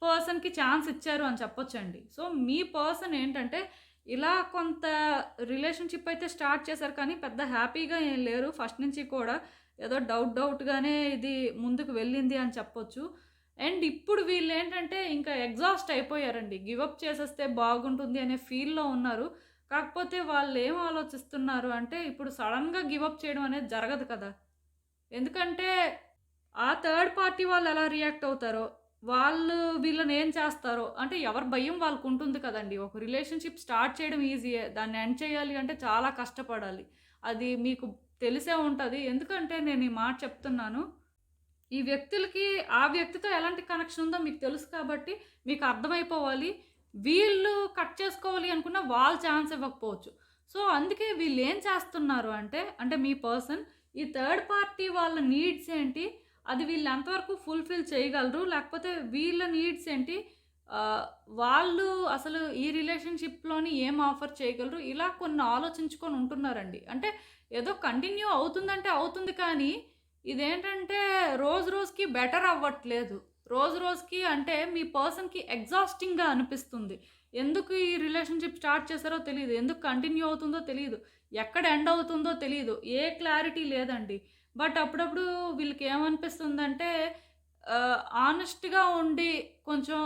పర్సన్‌కి ఛాన్స్ ఇచ్చారు అని చెప్పొచ్చండి. సో, మీ పర్సన్ ఏంటంటే ఇలా కొంత రిలేషన్‌షిప్ అయితే స్టార్ట్ చేశారు కానీ పెద్ద హ్యాపీగా ఏం లేరు. ఫస్ట్ నుంచి కూడా ఏదో డౌట్‌గానే ఇది ముందుకు వెళ్ళింది అని చెప్పొచ్చు. అండ్ ఇప్పుడు వీళ్ళేంటంటే ఇంకా ఎగ్జాస్ట్ అయిపోయారండి. గివ్ అప్ చేసేస్తే బాగుంటుంది అనే ఫీల్‌లో ఉన్నారు. కాకపోతే వాళ్ళేం ఆలోచిస్తున్నారు అంటే ఇప్పుడు సడెన్‌గా గివ్ అప్ చేయడం అనేది జరగదు కదా! ఎందుకంటే ఆ థర్డ్ పార్టీ వాళ్ళు ఎలా రియాక్ట్ అవుతారో, వాళ్ళు వీళ్ళనేం చేస్తారో, అంటే ఎవరి భయం వాళ్ళకుంటుంది కదండీ. ఒక రిలేషన్‌షిప్ స్టార్ట్ చేయడం ఈజీయే. దాన్ని ఎండ్ చేయాలి అంటే చాలా కష్టపడాలి. అది మీకు తెలిసే ఉంటది. ఎందుకంటే నేను ఈ మాట చెప్తున్నాను. ఈ వ్యక్తులకి ఆ వ్యక్తితో ఎలాంటి కనెక్షన్ ఉందో మీకు తెలుసు కాబట్టి మీకు అర్థమైపోవాలి. వీళ్ళు కట్ చేసుకోవాలి అనుకున్న వాళ్ళు ఛాన్స్ ఇవ్వకపోవచ్చు. సో, అందుకే వీళ్ళేం చేస్తున్నారు అంటే, అంటే మీ పర్సన్ ఈ థర్డ్ పార్టీ వాళ్ళ నీడ్స్ ఏంటి? అది వీళ్ళు ఎంతవరకు ఫుల్‌ఫిల్ చేయగలరు? లేకపోతే వీళ్ళ నీడ్స్ ఏంటి? ఆహ్, వాళ్ళు అసలు ఈ రిలేషన్‌షిప్‌లోని ఏం ఆఫర్ చేయగలరు? ఇలా కొన్ని ఆలోచించుకొని ఉంటున్నారండి. అంటే ఏదో కంటిన్యూ అవుతుందంటే అవుతుంది కానీ ఇదేంటంటే రోజు రోజుకి బెటర్ అవ్వట్లేదు. రోజు రోజుకి అంటే మీ పర్సన్‌కి ఎగ్జాస్టింగ్‌గా అనిపిస్తుంది. ఎందుకు ఈ రిలేషన్‌షిప్ స్టార్ట్ చేశారో తెలీదు. ఎందుకు కంటిన్యూ అవుతుందో తెలీదు. ఎక్కడ ఎండ్ అవుతుందో తెలీదు. ఏ క్లారిటీ లేదండి. బట్ అప్పుడప్పుడు వీళ్ళకేమనిపిస్తుందంటే ఆనెస్ట్‌గా ఉండి కొంచెం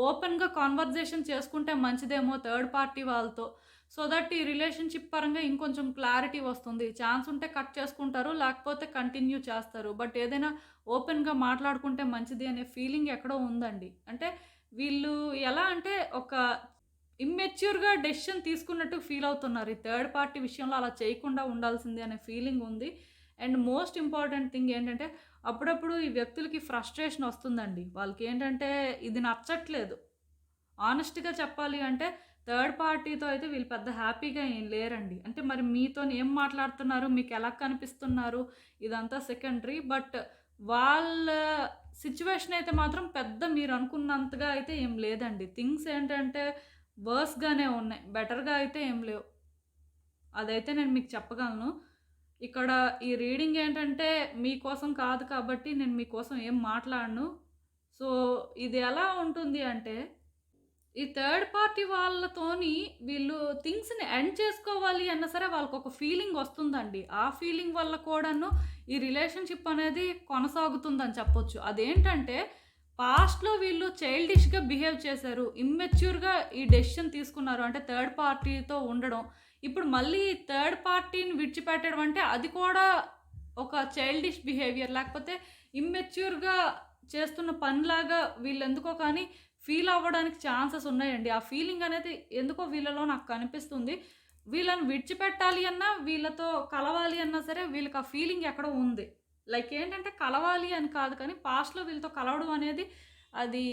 ఓపెన్‌గా కన్వర్జేషన్ చేసుకుంటే మంచిదేమో థర్డ్ పార్టీ వాళ్ళతో. సో దట్ ఈ రిలేషన్‌షిప్ పరంగా ఇంకొంచెం క్లారిటీ వస్తుంది. ఛాన్స్ ఉంటే కట్ చేసుకుంటారు. లేకపోతే కంటిన్యూ చేస్తారు. బట్ ఏదైనా ఓపెన్‌గా మాట్లాడుకుంటే మంచిది అనే ఫీలింగ్ ఎక్కడో ఉందండి. అంటే వీళ్ళు ఎలా అంటే ఒక ఇమ్మెచ్యూర్‌గా డెసిషన్ తీసుకున్నట్టు ఫీల్ అవుతున్నారు. ఈ థర్డ్ పార్టీ విషయంలో అలా చేయకుండా ఉండాల్సింది అనే ఫీలింగ్ ఉంది. అండ్ మోస్ట్ ఇంపార్టెంట్ థింగ్ ఏంటంటే అప్పుడప్పుడు ఈ వ్యక్తులకి ఫ్రస్ట్రేషన్ వస్తుందండి. వాళ్ళకేంటంటే ఇది నచ్చట్లేదు. ఆనెస్ట్‌గా చెప్పాలి అంటే థర్డ్ పార్టీతో అయితే వీళ్ళు పెద్ద హ్యాపీగా ఏం లేరండి. అంటే మరి మీతోని ఏం మాట్లాడుతున్నారు? మీకెలా కనిపిస్తున్నారు? ఇదంతా సెకండరీ. బట్ వాళ్ళ సిట్యుయేషన్ అయితే మాత్రం పెద్ద మీరనుకున్నంతగా అయితే ఏం లేదండి. థింగ్స్ ఏంటంటే వర్స్‌గానే ఉన్నాయి. బెటర్‌గా అయితే ఏం లేవు. అదైతే నేను మీకు చెప్పగలను. ఇక్కడ ఈ రీడింగ్ ఏంటంటే మీకోసం కాదు కాబట్టి నేను మీకోసం ఏం మాట్లాడను. సో, ఇది ఎలా ఉంటుంది అంటే ఈ థర్డ్ పార్టీ వాళ్ళతోని వీళ్ళు థింగ్స్‌ని ఎండ్ చేసుకోవాలి అన్నా సరే వాళ్ళకొక ఫీలింగ్ వస్తుందండి. ఆ ఫీలింగ్ వల్ల కూడాను ఈ రిలేషన్‌షిప్ అనేది కొనసాగుతుందని చెప్పొచ్చు. అదేంటంటే పాస్ట్‌లో వీళ్ళు చైల్డిష్‌గా బిహేవ్ చేశారు. ఇమ్మెచ్యూర్‌గా ఈ డెసిషన్ తీసుకున్నారు. అంటే థర్డ్ పార్టీతో ఉండడం. ఇప్పుడు మళ్ళీ థర్డ్ పార్టీని విడిచిపెట్టడం అంటే అది కూడా ఒక చైల్డిష్ బిహేవియర్ లేకపోతే ఇమ్మెచ్యూర్‌గా చేస్తున్న పనిలాగా వీళ్ళెందుకో కానీ ఫీల్ అవ్వడానికి ఛాన్సెస్ ఉన్నాయండి. ఆ ఫీలింగ్ అనేది ఎందుకో వీళ్ళలో నాకు కనిపిస్తుంది. వీళ్ళని విడిచిపెట్టాలి అన్నా, వీళ్ళతో కలవాలి అన్నా సరే వీళ్ళకి ఆ ఫీలింగ్ ఎక్కడో ఉంది. లైక్ ఏంటంటే కలవాలి అని కాదు కానీ పాస్ట్‌లో వీళ్ళతో కలవడం అనేది అది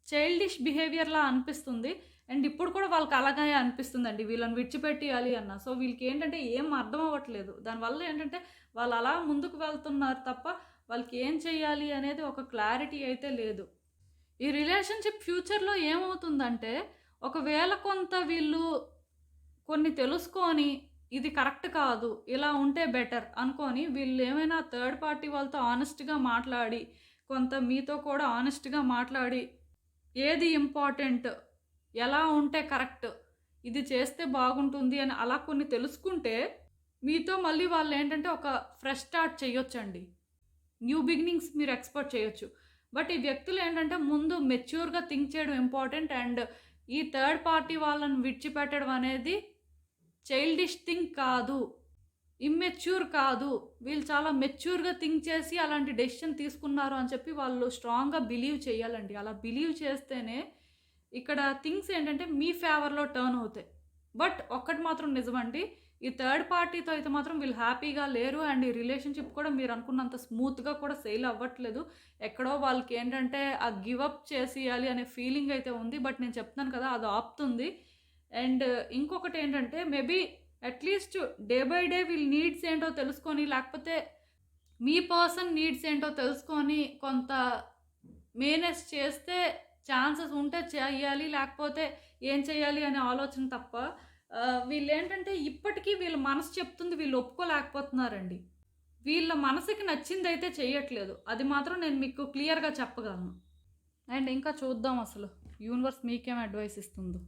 చైల్డిష్ బిహేవియర్‌లా అనిపిస్తుంది. అండ్ ఇప్పుడు కూడా వాళ్ళకి అలాగే అనిపిస్తుందండి. వీళ్ళని విడిచిపెట్టేయాలి అన్నా. సో వీళ్ళకేంటంటే ఏం అర్థం అవ్వట్లేదు. దానివల్ల ఏంటంటే వాళ్ళు అలా ముందుకు వెళ్తున్నారు తప్ప వాళ్ళకి ఏం చేయాలి అనేది ఒక క్లారిటీ అయితే లేదు. ఈ రిలేషన్‌షిప్ ఫ్యూచర్‌లో ఏమవుతుందంటే, ఒకవేళ కొంత వీళ్ళు కొన్ని తెలుసుకొని, ఇది కరెక్ట్ కాదు, ఇలా ఉంటే బెటర్ అనుకోని, వీళ్ళేమైనా థర్డ్ పార్టీ వాళ్ళతో హానెస్ట్‌గా మాట్లాడి, కొంత మీతో కూడా హానెస్ట్‌గా మాట్లాడి, ఏది ఇంపార్టెంట్, ఎలా ఉంటే కరెక్ట్, ఇది చేస్తే బాగుంటుంది అని అలా కొన్ని తెలుసుకుంటే, మీతో మళ్ళీ వాళ్ళేంటంటే ఒక ఫ్రెష్ స్టార్ట్ చేయొచ్చండి. న్యూ బిగినింగ్స్ మీరు ఎక్స్‌పెక్ట్ చేయొచ్చు. బట్ ఈ వ్యక్తులేంటంటే ముందు మెచ్యూర్‌గా థింక్ చేయడం ఇంపార్టెంట్. అండ్ ఈ థర్డ్ పార్టీ వాళ్ళని విడిచిపెట్టడం అనేది చైల్డిష్ థింగ్ కాదు. ఇమ్మెచ్యూర్ కాదు. వీళ్ళు చాలా మెచ్యూర్‌గా థింక్ చేసి అలాంటి డెసిషన్ తీసుకున్నారు అని చెప్పి వాళ్ళు స్ట్రాంగ్‌గా బిలీవ్ చేయాలండి. అలా బిలీవ్ చేస్తేనే ఇక్కడ థింగ్స్ ఏంటంటే మీ ఫేవర్‌లో టర్న్ అవుతాయి. బట్ ఒక్కటి మాత్రం నిజమండి. ఈ థర్డ్ పార్టీతో అయితే మాత్రం వీళ్ళు హ్యాపీగా లేరు. అండ్ ఈ రిలేషన్‌షిప్ కూడా మీరు అనుకున్నంత స్మూత్‌గా కూడా సెయిల్ అవ్వట్లేదు. ఎక్కడో వాళ్ళకేంటంటే ఆ గివ్ అప్ చేసేయాలి అనే ఫీలింగ్ అయితే ఉంది. బట్ నేను చెప్తున్నాను కదా! అది ఆపుతుంది. అండ్ ఇంకొకటేంటంటే maybe at least day by day వీళ్ళ నీడ్స్ ఏంటో తెలుసుకొని, లేకపోతే మీ పర్సన్ నీడ్స్ ఏంటో తెలుసుకొని కొంత మేనేజ్ చేస్తే ఛాన్సెస్ ఉంటే చెయ్యాలి. లేకపోతే ఏం చేయాలి అనే ఆలోచన తప్ప వీళ్ళేంటంటే ఇప్పటికీ వీళ్ళ మనసు చెప్తుంది వీళ్ళు ఒప్పుకోలేకపోతున్నారండి. వీళ్ళ మనసుకి నచ్చిందయితే చెయ్యట్లేదు. అది మాత్రం నేను మీకు క్లియర్‌గా చెప్పగలను. అండ్ ఇంకా చూద్దాం అసలు యూనివర్స్ మీకేం అడ్వైస్ ఇస్తుందో.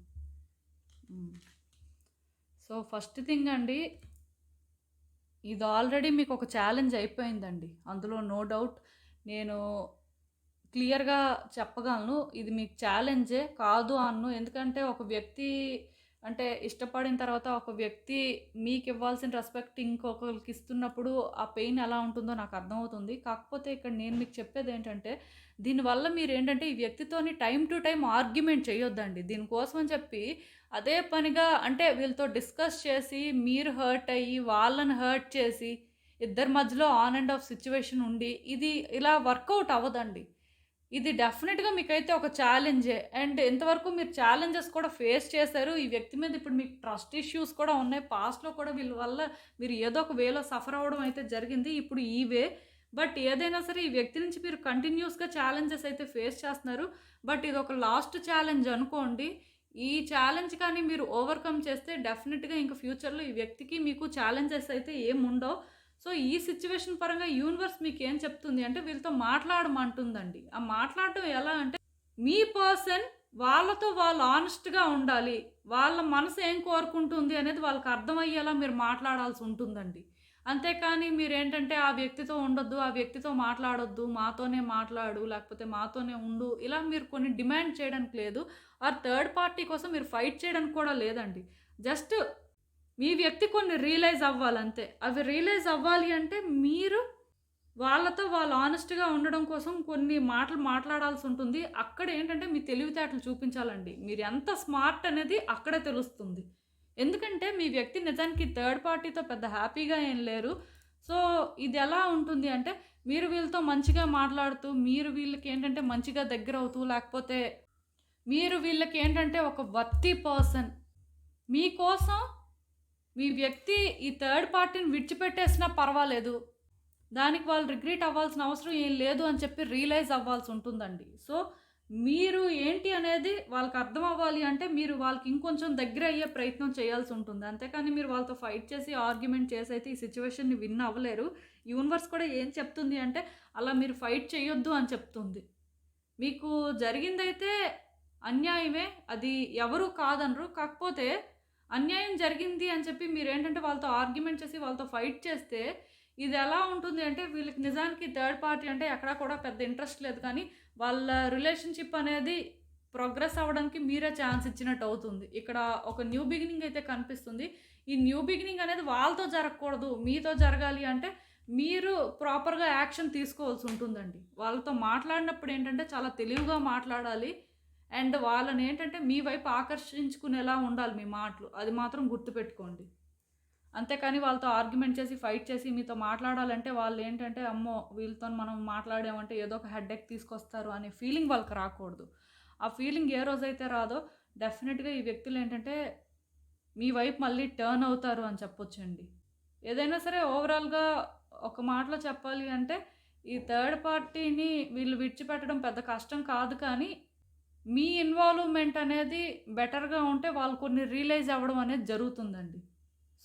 సో ఫస్ట్ థింగ్ అండి, ఇది ఆల్రెడీ మీకు ఒక ఛాలెంజ్ అయిపోయిందండి. అందులో నో డౌట్. నేను క్లియర్‌గా చెప్పగలను. ఇది మీకు ఛాలెంజే కాదు అనను. ఎందుకంటే ఒక వ్యక్తి అంటే ఇష్టపడిన తర్వాత ఒక వ్యక్తి మీకివ్వాల్సిన రెస్పెక్ట్ ఇంకొకళ్ళకి ఇస్తున్నప్పుడు ఆ పెయిన్ ఎలా ఉంటుందో నాకు అర్థమవుతుంది. కాకపోతే ఇక్కడ నేను మీకు చెప్పేదేంటంటే, దీనివల్ల మీరేంటంటే ఈ వ్యక్తితోని టైమ్ టు టైమ్ ఆర్గ్యుమెంట్ చేయొద్దండి. దీనికోసం అని చెప్పి అదే పనిగా అంటే వీళ్ళతో డిస్కస్ చేసి మీరు హర్ట్ అయ్యి వాళ్ళని హర్ట్ చేసి ఇద్దరి మధ్యలో ఆన్ అండ్ ఆఫ్ సిట్యుయేషన్ ఉండి ఇది ఇలా వర్కౌట్ అవ్వదండి. ఇది డెఫినెట్‌గా మీకైతే ఒక ఛాలెంజే. అండ్ ఇంతవరకు మీరు ఛాలెంజెస్ కూడా ఫేస్ చేశారు. ఈ వ్యక్తి మీద ఇప్పుడు మీకు ట్రస్ట్ ఇష్యూస్ కూడా ఉన్నాయి. పాస్ట్‌లో కూడా వీళ్ళ వల్ల మీరు ఏదో ఒక వేలో సఫర్ అవ్వడం అయితే జరిగింది. ఇప్పుడు ఈ వే. బట్ ఏదైనా సరే ఈ వ్యక్తి నుంచి మీరు కంటిన్యూయస్‌గా ఛాలెంజెస్ అయితే ఫేస్ చేస్తున్నారు. బట్ ఇదొక లాస్ట్ ఛాలెంజ్ అనుకోండి. ఈ ఛాలెంజ్ కానీ మీరు ఓవర్‌కమ్ చేస్తే డెఫినెట్‌గా ఇంక ఫ్యూచర్‌లో ఈ వ్యక్తికి మీకు ఛాలెంజెస్ అయితే ఏముండవు. సో, ఈ సిట్యుయేషన్ పరంగా యూనివర్స్ మీకేం చెప్తుంది అంటే వీళ్ళతో మాట్లాడమంటుందండి. ఆ మాట్లాడడం ఎలా అంటే మీ పర్సన్ వాళ్ళతో వాళ్ళు హానెస్ట్‌గా ఉండాలి. వాళ్ళ మనసు ఏం కోరుకుంటుంది అనేది వాళ్ళకి అర్థమయ్యేలా మీరు మాట్లాడాల్సి ఉంటుందండి. అంతేకాని మీరేంటంటే ఆ వ్యక్తితో ఉండొద్దు, ఆ వ్యక్తితో మాట్లాడొద్దు, మాతోనే మాట్లాడు, లేకపోతే మాతోనే ఉండు, ఇలా మీరు కొన్ని డిమాండ్ చేయడానికి లేదు. ఆర్ థర్డ్ పార్టీ కోసం మీరు ఫైట్ చేయడానికి కూడా లేదండి. జస్ట్ మీ వ్యక్తి కొన్ని రియలైజ్ అవ్వాలంతే. అవి రియలైజ్ అవ్వాలి అంటే మీరు వాళ్ళతో వాళ్ళు హానెస్ట్‌గా ఉండడం కోసం కొన్ని మాటలు మాట్లాడాల్సి ఉంటుంది. అక్కడేంటంటే మీ తెలివితేటలు చూపించాలండి. మీరు ఎంత స్మార్ట్ అనేది అక్కడే తెలుస్తుంది. ఎందుకంటే మీ వ్యక్తి నిజానికి థర్డ్ పార్టీతో పెద్ద హ్యాపీగా ఏం లేరు. సో, ఇదెలా ఉంటుంది అంటే మీరు వీళ్ళతో మంచిగా మాట్లాడుతూ, మీరు వీళ్ళకేంటంటే మంచిగా దగ్గరవుతూ, లేకపోతే మీరు వీళ్ళకేంటంటే ఒక వర్తీ పర్సన్. మీకోసం మీ వ్యక్తి ఈ థర్డ్ పార్టీని విడిచిపెట్టేసినా పర్వాలేదు. దానికి వాళ్ళు రిగ్రెట్ అవ్వాల్సిన అవసరం ఏం లేదు అని చెప్పి రియలైజ్ అవ్వాల్సి ఉంటుందండి. సో, మీరు ఏంటి అనేది వాళ్ళకి అర్థం అవ్వాలి అంటే మీరు వాళ్ళకి ఇంకొంచెం దగ్గర అయ్యే ప్రయత్నం చేయాల్సి ఉంటుంది. అంతేకాని మీరు వాళ్ళతో ఫైట్ చేసి, ఆర్గ్యుమెంట్ చేసి అయితే ఈ సిట్యుయేషన్‌ని విన్ అవ్వలేరు. యూనివర్స్ కూడా ఏం చెప్తుంది అంటే అలా మీరు ఫైట్ చేయొద్దు అని చెప్తుంది. మీకు జరిగిందైతే అన్యాయమే. అది ఎవరు కాదనరు. కాకపోతే అన్యాయం జరిగింది అని చెప్పి మీరేంటంటే వాళ్ళతో ఆర్గ్యుమెంట్ చేసి, వాళ్ళతో ఫైట్ చేస్తే ఇది ఎలా ఉంటుంది అంటే వీళ్ళకి నిజానికి థర్డ్ పార్టీ అంటే ఎక్కడా కూడా పెద్ద ఇంట్రెస్ట్ లేదు. కానీ వాళ్ళ రిలేషన్‌షిప్ అనేది ప్రోగ్రెస్ అవ్వడానికి మీరే ఛాన్స్ ఇచ్చినట్టు అవుతుంది. ఇక్కడ ఒక న్యూ బిగినింగ్ అయితే కనిపిస్తుంది. ఈ న్యూ బిగినింగ్ అనేది వాళ్ళతో జరగకూడదు. మీతో జరగాలి అంటే మీరు ప్రాపర్‌గా యాక్షన్ తీసుకోవాల్సి ఉంటుందండి. వాళ్ళతో మాట్లాడినప్పుడు ఏంటంటే చాలా తెలివిగా మాట్లాడాలి. అండ్ వాళ్ళనేంటంటే మీ వైపు ఆకర్షించుకునేలా ఉండాలి మీ మాటలు. అది మాత్రం గుర్తుపెట్టుకోండి. అంతేకాని వాళ్ళతో ఆర్గ్యుమెంట్ చేసి, ఫైట్ చేసి మీతో మాట్లాడాలంటే వాళ్ళేంటంటే, అమ్మో! వీళ్ళతోని మనం మాట్లాడామంటే ఏదో ఒక హెడ్‌ఏక్ తీసుకొస్తారు అనే ఫీలింగ్ వాళ్ళకి రాకూడదు. ఆ ఫీలింగ్ ఏ రోజైతే రాదో డెఫినిట్‌గా ఈ వ్యక్తులేంటంటే మీ వైపు మళ్ళీ టర్న్ అవుతారు అని చెప్పొచ్చండి. ఏదైనా సరే ఓవరాల్‌గా ఒక మాటలో చెప్పాలి అంటే ఈ థర్డ్ పార్టీని వీళ్ళు విడిచిపెట్టడం పెద్ద కష్టం కాదు కానీ, మీ ఇన్వాల్వ్‌మెంట్ అనేది బెటర్‌గా ఉంటే వాళ్ళు కొన్ని రియలైజ్ అవ్వడం అనేది జరుగుతుందండి.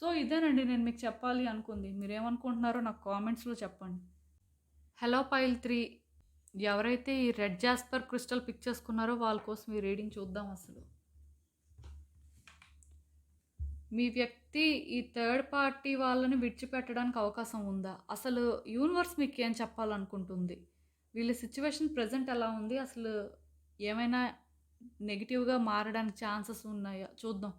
సో, ఇదేనండి నేను మీకు చెప్పాలి అనుకుంది. మీరేమనుకుంటున్నారో నాకు కామెంట్స్‌లో చెప్పండి. హలో పైల్ 3 ఎవరైతే ఈ రెడ్ జాస్పర్ క్రిస్టల్ పిక్ చేసుకున్నారో వాళ్ళ కోసం ఈ రీడింగ్ చూద్దాం అసలు. మీ వ్యక్తి ఈ థర్డ్ పార్టీ వాళ్ళని విడిచిపెట్టడానికి అవకాశం ఉందా? అసలు యూనివర్స్ మీకేం చెప్పాలనుకుంటుంది? వీళ్ళ సిట్యుయేషన్ ప్రెజెంట్ ఎలా ఉంది? అసలు ఏమైనా నెగెటివ్‌గా మారడానికి ఛాన్సెస్ ఉన్నాయా? చూద్దాం.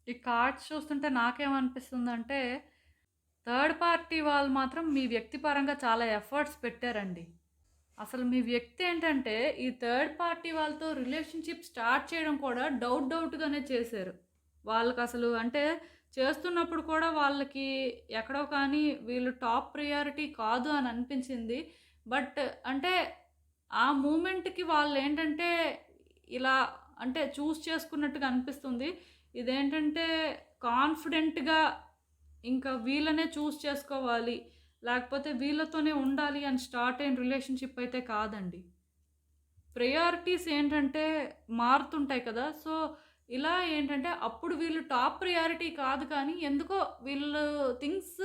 ఈ కార్డ్స్ చూస్తుంటే నాకేమనిపిస్తుందంటే, థర్డ్ పార్టీ వాళ్ళు మాత్రం మీ వ్యక్తిపరంగా చాలా ఎఫర్ట్స్ పెట్టారండి. అసలు మీ వ్యక్తి ఏంటంటే, ఈ థర్డ్ పార్టీ వాళ్ళతో రిలేషన్‌షిప్ స్టార్ట్ చేయడం కూడా డౌట్‌గానే చేశారు. వాళ్ళకసలు అంటే చేస్తున్నప్పుడు కూడా వాళ్ళకి ఎక్కడో కానీ వీళ్ళు టాప్ ప్రియారిటీ కాదు అని అనిపించింది. బట్ అంటే ఆ మూమెంట్‌కి వాళ్ళేంటంటే ఇలా అంటే చేసుకున్నట్టుగా అనిపిస్తుంది. ఇదేంటంటే కాన్ఫిడెంట్‌గా ఇంకా వీళ్ళనే చేసుకోవాలి. లేకపోతే వీళ్ళతోనే ఉండాలి అని స్టార్ట్ అయిన రిలేషన్‌షిప్ అయితే కాదండి. ప్రయారిటీస్ ఏంటంటే మారుతుంటాయి కదా! సో, ఇలా ఏంటంటే అప్పుడు వీళ్ళు టాప్ ప్రయారిటీ కాదు కానీ ఎందుకో వీళ్ళు థింగ్స్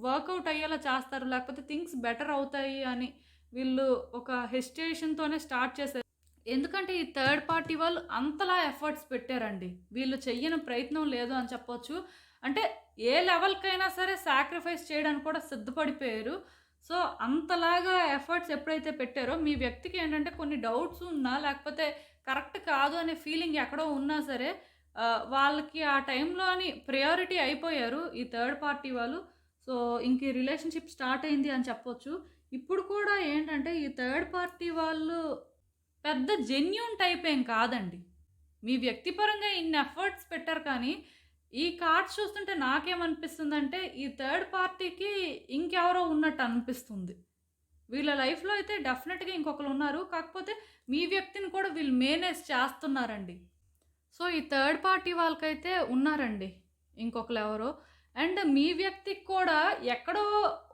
వర్కౌట్ అయ్యేలా చేస్తారు. లేకపోతే థింగ్స్ బెటర్ అవుతాయి అని వీళ్ళు ఒక హెసిటేషన్‌తోనే స్టార్ట్ చేశారు. ఎందుకంటే ఈ థర్డ్ పార్టీ వాళ్ళు అంతలా ఎఫర్ట్స్ పెట్టారండి. వీళ్ళు చెయ్యని ప్రయత్నం లేదు అని చెప్పొచ్చు. అంటే ఏ లెవెల్‌కైనా సరే సాక్రిఫైస్ చేయడానికి కూడా సిద్ధపడిపోయారు. సో, అంతలాగా ఎఫర్ట్స్ ఎప్పుడైతే పెట్టారో మీ వ్యక్తికి ఏంటంటే కొన్ని డౌట్స్ ఉన్నా లేకపోతే కరెక్ట్ కాదు అనే ఫీలింగ్ ఎక్కడో ఉన్నా సరే వాళ్ళకి ఆ టైంలోని ప్రయారిటీ అయిపోయారు ఈ థర్డ్ పార్టీ వాళ్ళు. సో, ఇంక ఈ రిలేషన్‌షిప్ స్టార్ట్ అయింది అని చెప్పొచ్చు. ఇప్పుడు కూడా ఏంటంటే ఈ థర్డ్ పార్టీ వాళ్ళు పెద్ద జెన్యూన్ టైప్ ఏం కాదండి. మీ వ్యక్తిపరంగా ఇన్ని ఎఫర్ట్స్ పెట్టారు కానీ, ఈ కార్డ్స్ చూస్తుంటే నాకేమనిపిస్తుందంటే, ఈ థర్డ్ పార్టీకి ఇంకెవరో ఉన్నట్టు అనిపిస్తుంది. వీళ్ళ లైఫ్‌లో అయితే డెఫినెట్‌గా ఇంకొకళ్ళున్నారు. కాకపోతే మీ వ్యక్తిని కూడా వీళ్ళు మేనేజ్ చేస్తున్నారండి. సో, ఈ థర్డ్ పార్టీ వాళ్ళకైతే ఉన్నారండి ఇంకొకళ్ళెవరో. అండ్ మీ వ్యక్తికి కూడా ఎక్కడో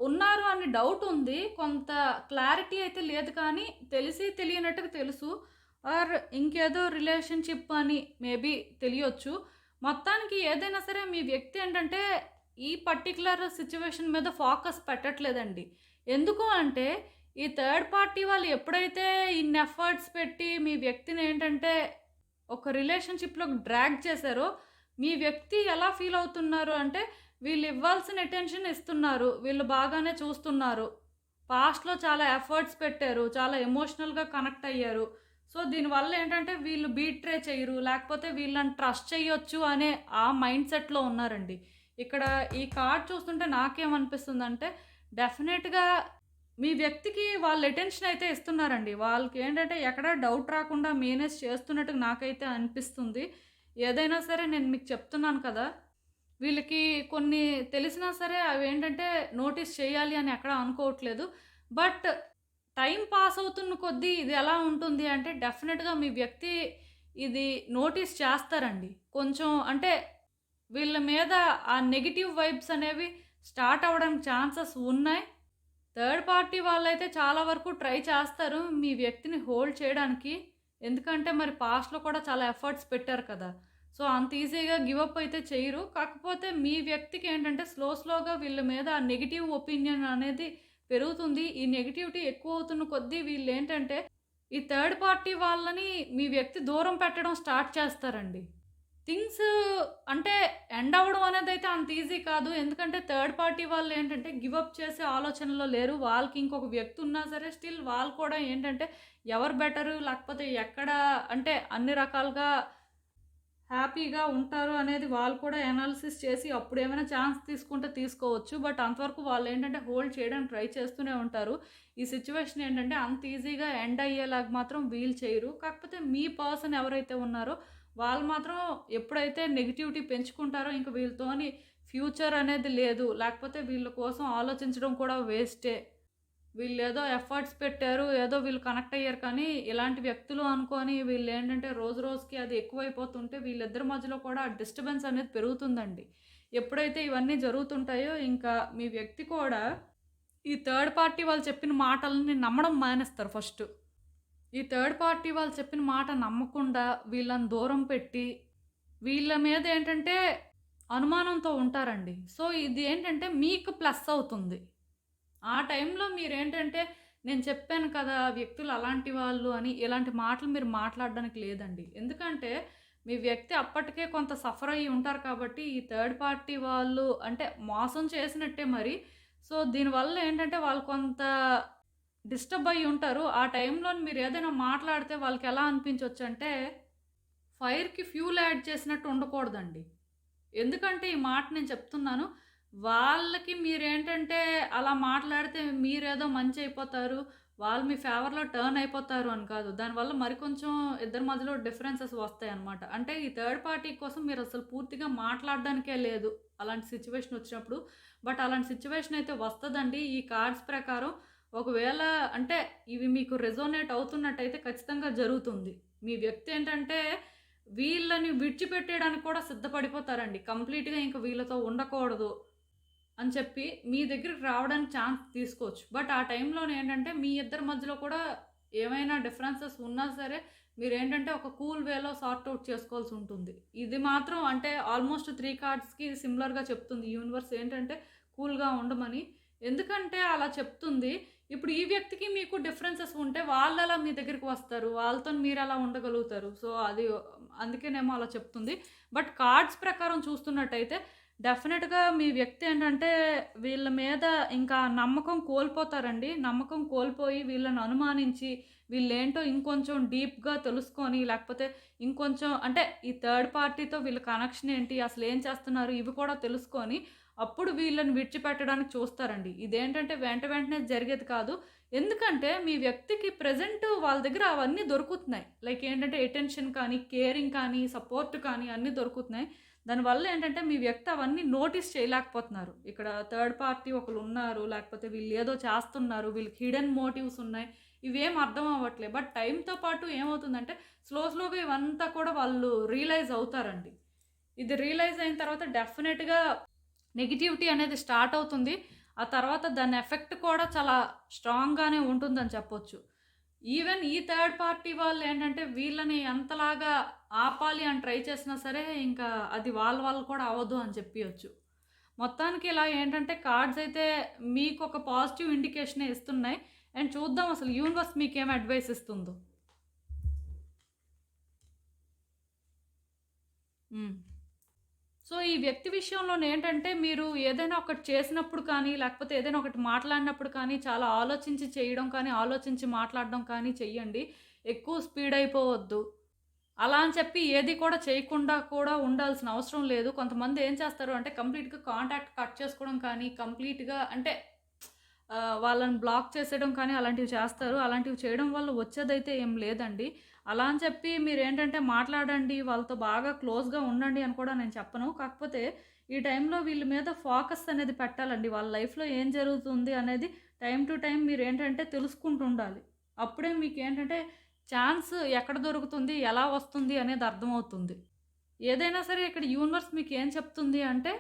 ఉన్నారు అని డౌట్ ఉంది. కొంత క్లారిటీ అయితే లేదు కానీ, తెలిసి తెలియనట్టుగా తెలుసు. ఆర్ ఇంకేదో రిలేషన్‌షిప్ అని మేబీ తెలియొచ్చు. మొత్తానికి ఏదైనా సరే మీ వ్యక్తి ఏంటంటే, ఈ పర్టిక్యులర్ సిట్యుయేషన్ మీద ఫోకస్ పెట్టట్లేదండి. ఎందుకు అంటే, ఈ థర్డ్ పార్టీ వాళ్ళు ఎప్పుడైతే ఇన్ని ఎఫర్ట్స్ పెట్టి మీ వ్యక్తిని ఏంటంటే ఒక రిలేషన్‌షిప్‌లోకి డ్రాగ్ చేశారో, మీ వ్యక్తి ఎలా ఫీల్ అవుతున్నారు అంటే, వీళ్ళు ఇవ్వాల్సిన అటెన్షన్ ఇస్తున్నారు. వీళ్ళు బాగానే చూస్తున్నారు. పాస్ట్‌లో చాలా ఎఫర్ట్స్ పెట్టారు. చాలా ఎమోషనల్‌గా కనెక్ట్ అయ్యారు. సో, దీనివల్ల ఏంటంటే వీళ్ళు బీట్రే చెయ్యరు. లేకపోతే వీళ్ళని ట్రస్ట్ చేయొచ్చు అనే ఆ మైండ్ సెట్‌లో ఉన్నారండి. ఇక్కడ ఈ కార్డ్ చూస్తుంటే నాకేమనిపిస్తుందంటే, డెఫినెట్‌గా మీ వ్యక్తికి వాళ్ళు అటెన్షన్ అయితే ఇస్తున్నారండి. వాళ్ళకేంటంటే ఎక్కడ డౌట్ రాకుండా మేనేజ్ చేస్తున్నట్టుగా నాకైతే అనిపిస్తుంది. ఏదైనా సరే నేను మీకు చెప్తున్నాను కదా! వీళ్ళకి కొన్ని తెలిసినా సరే అవేంటంటే నోటీస్ చేయాలి అని ఎక్కడ అనుకోవట్లేదు. బట్ టైం పాస్ అవుతున్న కొద్దీ ఇది ఎలా ఉంటుంది అంటే డెఫినెట్‌గా మీ వ్యక్తి ఇది నోటీస్ చేస్తారండి. కొంచెం అంటే వీళ్ళ మీద ఆ నెగెటివ్ వైబ్స్ అనేవి స్టార్ట్ అవ్వడానికి ఛాన్సెస్ ఉన్నాయి. థర్డ్ పార్టీ వాళ్ళైతే చాలా వరకు ట్రై చేస్తారు మీ వ్యక్తిని హోల్డ్ చేయడానికి. ఎందుకంటే మరి పాస్ట్‌లో కూడా చాలా ఎఫర్ట్స్ పెట్టారు కదా! సో, అంత ఈజీగా గివ్ అప్ అయితే చెయ్యరు. కాకపోతే మీ వ్యక్తికి ఏంటంటే స్లోగా వీళ్ళ మీద ఆ నెగెటివ్ ఒపీనియన్ అనేది పెరుగుతుంది. ఈ నెగటివిటీ ఎక్కువ అవుతున్న కొద్దీ వీళ్ళేంటంటే ఈ థర్డ్ పార్టీ వాళ్ళని మీ వ్యక్తి దూరం పెట్టడం స్టార్ట్ చేస్తారండి. థింగ్స్ అంటే ఎండ్ అవ్వడం అనేదైతే అంత ఈజీ కాదు. ఎందుకంటే థర్డ్ పార్టీ వాళ్ళేంటంటే గివ్ అప్ చేసే ఆలోచనలో లేరు. వాళ్ళకి ఇంకొక వ్యక్తి ఉన్నా సరే స్టిల్ వాళ్ళు కూడా ఏంటంటే ఎవరు బెటరు లేకపోతే ఎక్కడ అంటే అన్ని రకాలుగా హ్యాపీగా ఉంటారు అనేది వాళ్ళు కూడా ఎనాలిసిస్ చేసి అప్పుడేమైనా ఛాన్స్ తీసుకుంటే తీసుకోవచ్చు. బట్ అంతవరకు వాళ్ళేంటంటే హోల్డ్ చేయడానికి ట్రై చేస్తూనే ఉంటారు. ఈ సిట్యుయేషన్ ఏంటంటే అంత ఈజీగా ఎండ్ అయ్యేలాగా మాత్రం వీళ్ళు చేయరు. కాకపోతే మీ పర్సన్ ఎవరైతే ఉన్నారో వాళ్ళు మాత్రం ఎప్పుడైతే నెగటివిటీ పెంచుకుంటారో ఇంక వీళ్ళతోని ఫ్యూచర్ అనేది లేదు. లేకపోతే వీళ్ళ కోసం ఆలోచించడం కూడా వేస్టే. వీళ్ళేదో ఎఫర్ట్స్ పెట్టారు, ఏదో వీళ్ళు కనెక్ట్ అయ్యారు కానీ, ఇలాంటి వ్యక్తులు అనుకోని వీళ్ళేంటంటే రోజు రోజుకి అది ఎక్కువైపోతుంటే వీళ్ళిద్దరి మధ్యలో కూడా డిస్టర్బెన్స్ అనేది పెరుగుతుందండి. ఎప్పుడైతే ఇవన్నీ జరుగుతుంటాయో ఇంకా మీ వ్యక్తి కూడా ఈ థర్డ్ పార్టీ వాళ్ళు చెప్పిన మాటలని నమ్మడం మానేస్తారు ఫస్టు. ఈ థర్డ్ పార్టీ వాళ్ళు చెప్పిన మాట నమ్మకుండా వీళ్ళని దూరం పెట్టి, వీళ్ళ మీద ఏంటంటే అనుమానంతో ఉంటారండి. సో, ఇది ఏంటంటే మీకు ప్లస్ అవుతుంది. ఆ టైంలో మీరేంటంటే, నేను చెప్పాను కదా! వ్యక్తులు అలాంటి వాళ్ళు అని, ఇలాంటి మాటలు మీరు మాట్లాడడానికి లేదండి. ఎందుకంటే, మీ వ్యక్తి అప్పటికే కొంత సఫర్ అయ్యి ఉంటారు కాబట్టి, ఈ థర్డ్ పార్టీ వాళ్ళు అంటే మోసం చేసినట్టే మరి. సో, దీనివల్ల ఏంటంటే, వాళ్ళు కొంత డిస్టర్బ్ అయ్యి ఉంటారు. ఆ టైంలో మీరేదైనా మాట్లాడితే వాళ్ళకెలా అనిపించొచ్చంటే, ఫైర్‌కి ఫ్యూల్ యాడ్ చేసినట్టు ఉండకూడదండి. ఎందుకంటే ఈ మాట నేను చెప్తున్నాను. వాళ్ళకి మీరేంటంటే అలా మాట్లాడితే మీరేదో మంచయిపోతారు. వాళ్ళు మీ ఫేవర్‌లో టర్న్ అయిపోతారు అని కాదు. దానివల్ల మరికొంచెం ఇద్దరి మధ్యలో డిఫరెన్సెస్ వస్తాయన్నమాట. అంటే ఈ థర్డ్ పార్టీ కోసం మీరసలు పూర్తిగా మాట్లాడడానికే లేదు. అలాంటి సిట్యుయేషన్ వచ్చినప్పుడు. బట్ అలాంటి సిట్యుయేషన్ అయితే వస్తదండి. ఈ కార్డ్స్ ప్రకారం ఒకవేళ అంటే ఇవి మీకు రెజోనేట్ అవుతున్నట్టయితే ఖచ్చితంగా జరుగుతుంది. మీ వ్యక్తి ఏంటంటే వీళ్ళని విడిచిపెట్టేయడానికి కూడా సిద్ధపడిపోతారండి. కంప్లీట్‌గా ఇంక వీళ్ళతో ఉండకూడదు అని చెప్పి మీ దగ్గరికి రావడానికి ఛాన్స్ తీసుకోవచ్చు. బట్ ఆ టైంలోనేంటంటే మీ ఇద్దరి మధ్యలో కూడా ఏమైనా డిఫరెన్సెస్ ఉన్నా సరే మీరేంటంటే ఒక కూల్ వేలో సార్ట్ ఔట్ చేసుకోవాల్సుంటుంది. ఇది మాత్రం అంటే ఆల్మోస్ట్ 3 కార్డ్స్‌కి సిమిలర్‌గా చెప్తుంది యూనివర్స్ ఏంటంటే కూల్‌గా ఉండమని. ఎందుకంటే అలా చెప్తుంది. ఇప్పుడు ఈ వ్యక్తికి మీకు డిఫరెన్సెస్ ఉంటే వాళ్ళెలా మీ దగ్గరికి వస్తారు? వాళ్ళతోని మీరెలా ఉండగలుగుతారు? సో, అది అందుకేనేమో అలా చెప్తుంది. బట్ కార్డ్స్ ప్రకారం చూస్తున్నట్టయితే డెఫినెట్‌గా మీ వ్యక్తి ఏంటంటే వీళ్ళ మీద ఇంకా నమ్మకం కోల్పోతారండి. నమ్మకం కోల్పోయి వీళ్ళని అనుమానించి వీళ్ళేంటో ఇంకొంచెం డీప్‌గా తెలుసుకొని లేకపోతే ఇంకొంచెం అంటే ఈ థర్డ్ పార్టీతో వీళ్ళ కనెక్షన్ ఏంటి? అసలేం చేస్తున్నారు? ఇవి కూడా తెలుసుకొని అప్పుడు వీళ్ళని విడిచిపెట్టడానికి చూస్తారండి. ఇదేంటంటే వెంటనే జరిగేది కాదు. ఎందుకంటే మీ వ్యక్తికి ప్రెజెంట్ వాళ్ళ దగ్గర అవన్నీ దొరుకుతున్నాయి. లైక్ ఏంటంటే అటెన్షన్ కానీ, కేరింగ్ కానీ, సపోర్ట్ కానీ అన్నీ దొరుకుతున్నాయి. దానివల్ల ఏంటంటే మీ వ్యక్తి అవన్నీ నోటీస్ చేయలేకపోతున్నారు. ఇక్కడ థర్డ్ పార్టీ ఒకళ్ళున్నారు. లేకపోతే వీళ్ళేదో చేస్తున్నారు. వీళ్ళకి హిడెన్ మోటివ్స్ ఉన్నాయి. ఇవేం అర్థం అవ్వట్లే. బట్ టైమ్‌తో పాటు ఏమవుతుందంటే స్లోగా ఇవంతా కూడా వాళ్ళు రియలైజ్ అవుతారండి. ఇది రియలైజ్ అయిన తర్వాత డెఫినెట్‌గా నెగటివిటీ అనేది స్టార్ట్ అవుతుంది. ఆ తర్వాత దాని ఎఫెక్ట్ కూడా చాలా స్ట్రాంగ్‌గానే ఉంటుందని చెప్పొచ్చు. ఈవెన్ ఈ థర్డ్ పార్టీ వాళ్ళేంటంటే వీళ్ళని ఎంతలాగా ఆపాలి అని ట్రై చేసినా సరే ఇంకా అది వాళ్ళ వల్ల కూడా అవ్వదు అని చెప్పియొచ్చు. మొత్తానికి ఇలా ఏంటంటే కార్డ్స్ అయితే మీకొక పాజిటివ్ ఇండికేషనే ఇస్తున్నాయి. అండ్ చూద్దాం అసలు యూనివర్స్ మీకేం అడ్వైస్ ఇస్తుందో. హ్మ్. సో, ఈ వ్యక్తి విషయంలోనేంటంటే, మీరు ఏదైనా ఒకటి చేసినప్పుడు కానీ, లేకపోతే ఏదైనా ఒకటి మాట్లాడినప్పుడు కానీ, చాలా ఆలోచించి చేయడం కానీ, ఆలోచించి మాట్లాడడం కానీ చెయ్యండి. ఎక్కువ స్పీడ్ అయిపోవద్దు. అలా అని చెప్పి ఏది కూడా చేయకుండా కూడా ఉండాల్సిన అవసరం లేదు. కొంతమంది ఏం చేస్తారు అంటే, కంప్లీట్‌గా కాంటాక్ట్ కట్ చేసుకోవడం కానీ, కంప్లీట్‌గా అంటే వాళ్ళని బ్లాక్ చేసేయడం కానీ అలాంటివి చేస్తారు. అలాంటివి చేయడం వల్ల వచ్చేదైతే ఏం లేదండి. అలా అని చెప్పి మీరేంటంటే మాట్లాడండి, వాళ్ళతో బాగా క్లోజ్‌గా ఉండండి అని కూడా నేను చెప్పను. కాకపోతే ఈ టైంలో వీళ్ళ మీద ఫోకస్ అనేది పెట్టాలండి. వాళ్ళ లైఫ్‌లో ఏం జరుగుతుంది అనేది టైమ్ టు టైమ్ మీరేంటంటే తెలుసుకుంటూ ఉండాలి. అప్పుడే మీకేంటంటే ఛాన్స్ ఎక్కడ దొరుకుతుంది, ఎలా వస్తుంది అనేది అర్థమవుతుంది. ఏదైనా సరే ఇక్కడ యూనివర్స్ మీకేం చెప్తుంది అంటే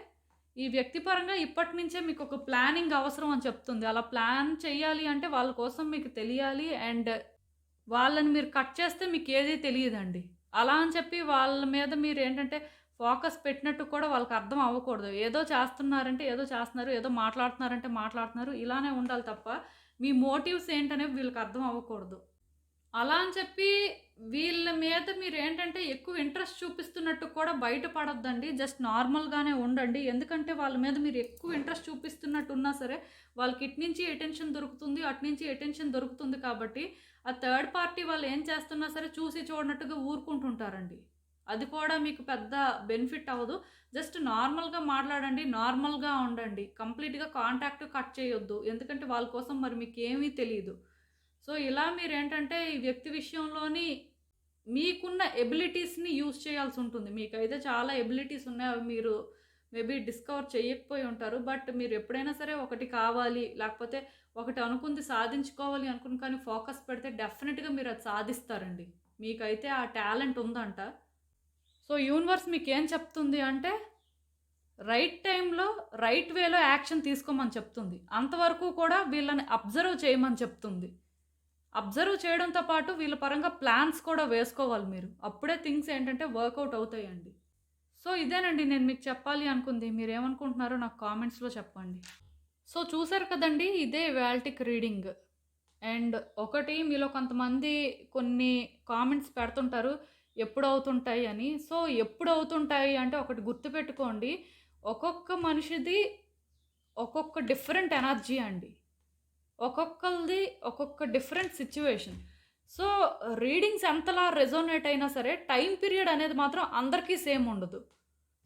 ఈ వ్యక్తిపరంగా ఇప్పటినుంచే మీకొక ప్లానింగ్ అవసరం అని చెప్తుంది. అలా ప్లాన్ చేయాలి అంటే వాళ్ళ కోసం మీకు తెలియాలి. అండ్ వాళ్ళని మీరు కట్ చేస్తే మీకేది తెలీదండి. అలా అని చెప్పి వాళ్ళ మీద మీరేంటంటే ఫోకస్ పెట్టినట్టు కూడా వాళ్ళకి అర్థం అవ్వకూడదు. ఏదో చేస్తున్నారంటే ఏదో చేస్తున్నారు. ఏదో మాట్లాడుతున్నారంటే మాట్లాడుతున్నారు. ఇలానే ఉండాలి తప్ప మీ మోటివ్స్ ఏంటనేవి వీళ్ళకి అర్థం అవ్వకూడదు. అలా అని చెప్పి వీళ్ళ మీద మీరేంటంటే ఎక్కువ ఇంట్రెస్ట్ చూపిస్తున్నట్టు కూడా బయట పడొద్దండి. జస్ట్ నార్మల్‌గానే ఉండండి. ఎందుకంటే వాళ్ళ మీద మీరు ఎక్కువ ఇంట్రెస్ట్ చూపిస్తున్నట్టున్నా సరే, వాళ్ళకి ఇటు నుంచి అటెన్షన్ దొరుకుతుంది, అటు నుంచి అటెన్షన్ దొరుకుతుంది కాబట్టి, ఆ థర్డ్ పార్టీ వాళ్ళు ఏం చేస్తున్నా సరే చూసి చూడనట్టుగా ఊరుకుంటుంటారండి. అది కూడా మీకు పెద్ద బెనిఫిట్ అవ్వదు. జస్ట్ నార్మల్‌గా మాట్లాడండి, నార్మల్‌గా ఉండండి. కంప్లీట్‌గా కాంటాక్ట్ కట్ చేయొద్దు. ఎందుకంటే వాళ్ళ కోసం మరి మీకేమీ తెలీదు. సో, ఇలా మీరేంటంటే ఈ వ్యక్తి విషయంలోని మీకున్న ఎబిలిటీస్‌ని యూజ్ చేయాల్సుంటుంది. మీకైతే చాలా ఎబిలిటీస్ ఉన్నాయి. అవి మేబీ డిస్కవర్ చేయకపోయి ఉంటారు. బట్ మీరు ఎప్పుడైనా సరే ఒకటి కావాలి, లేకపోతే ఒకటి అనుకుంది సాధించుకోవాలి అనుకుని కానీ ఫోకస్ పెడితే డెఫినిట్‌గా మీరు అది సాధిస్తారండి. మీకైతే ఆ టాలెంట్ ఉందంట. సో, యూనివర్స్ మీకేం చెప్తుంది అంటే రైట్ టైంలో, రైట్ వేలో యాక్షన్ తీసుకోమని చెప్తుంది. అంతవరకు కూడా వీళ్ళని అబ్జర్వ్ చేయమని చెప్తుంది. అబ్జర్వ్ చేయడంతో పాటు వీళ్ళ పరంగా ప్లాన్స్ కూడా వేసుకోవాలి మీరు. అప్పుడే థింగ్స్ ఏంటంటే వర్కౌట్ అవుతాయండి. సో, ఇదేనండి నేను మీకు చెప్పాలి అనుకుంది. మీరేమనుకుంటున్నారో నాకు కామెంట్స్‌లో చెప్పండి. సో, చూసారు కదండీ! ఇదే ఇవాల్టికి రీడింగ్. అండ్ ఒకటి మీలో కొంతమంది కొన్ని కామెంట్స్ పెడుతుంటారు. ఎప్పుడవుతుంటాయి అని. సో, ఎప్పుడవుతుంటాయి అంటే ఒకటి గుర్తుపెట్టుకోండి. ఒక్కొక్క మనిషిది ఒక్కొక్క డిఫరెంట్ ఎనర్జీ అండి. ఒక్కొక్కళ్ళది ఒక్కొక్క డిఫరెంట్ సిట్యుయేషన్. సో, రీడింగ్స్ ఎంతలా రెజోనేట్ అయినా సరే టైమ్ పీరియడ్ అనేది మాత్రం అందరికీ సేమ్ ఉండదు.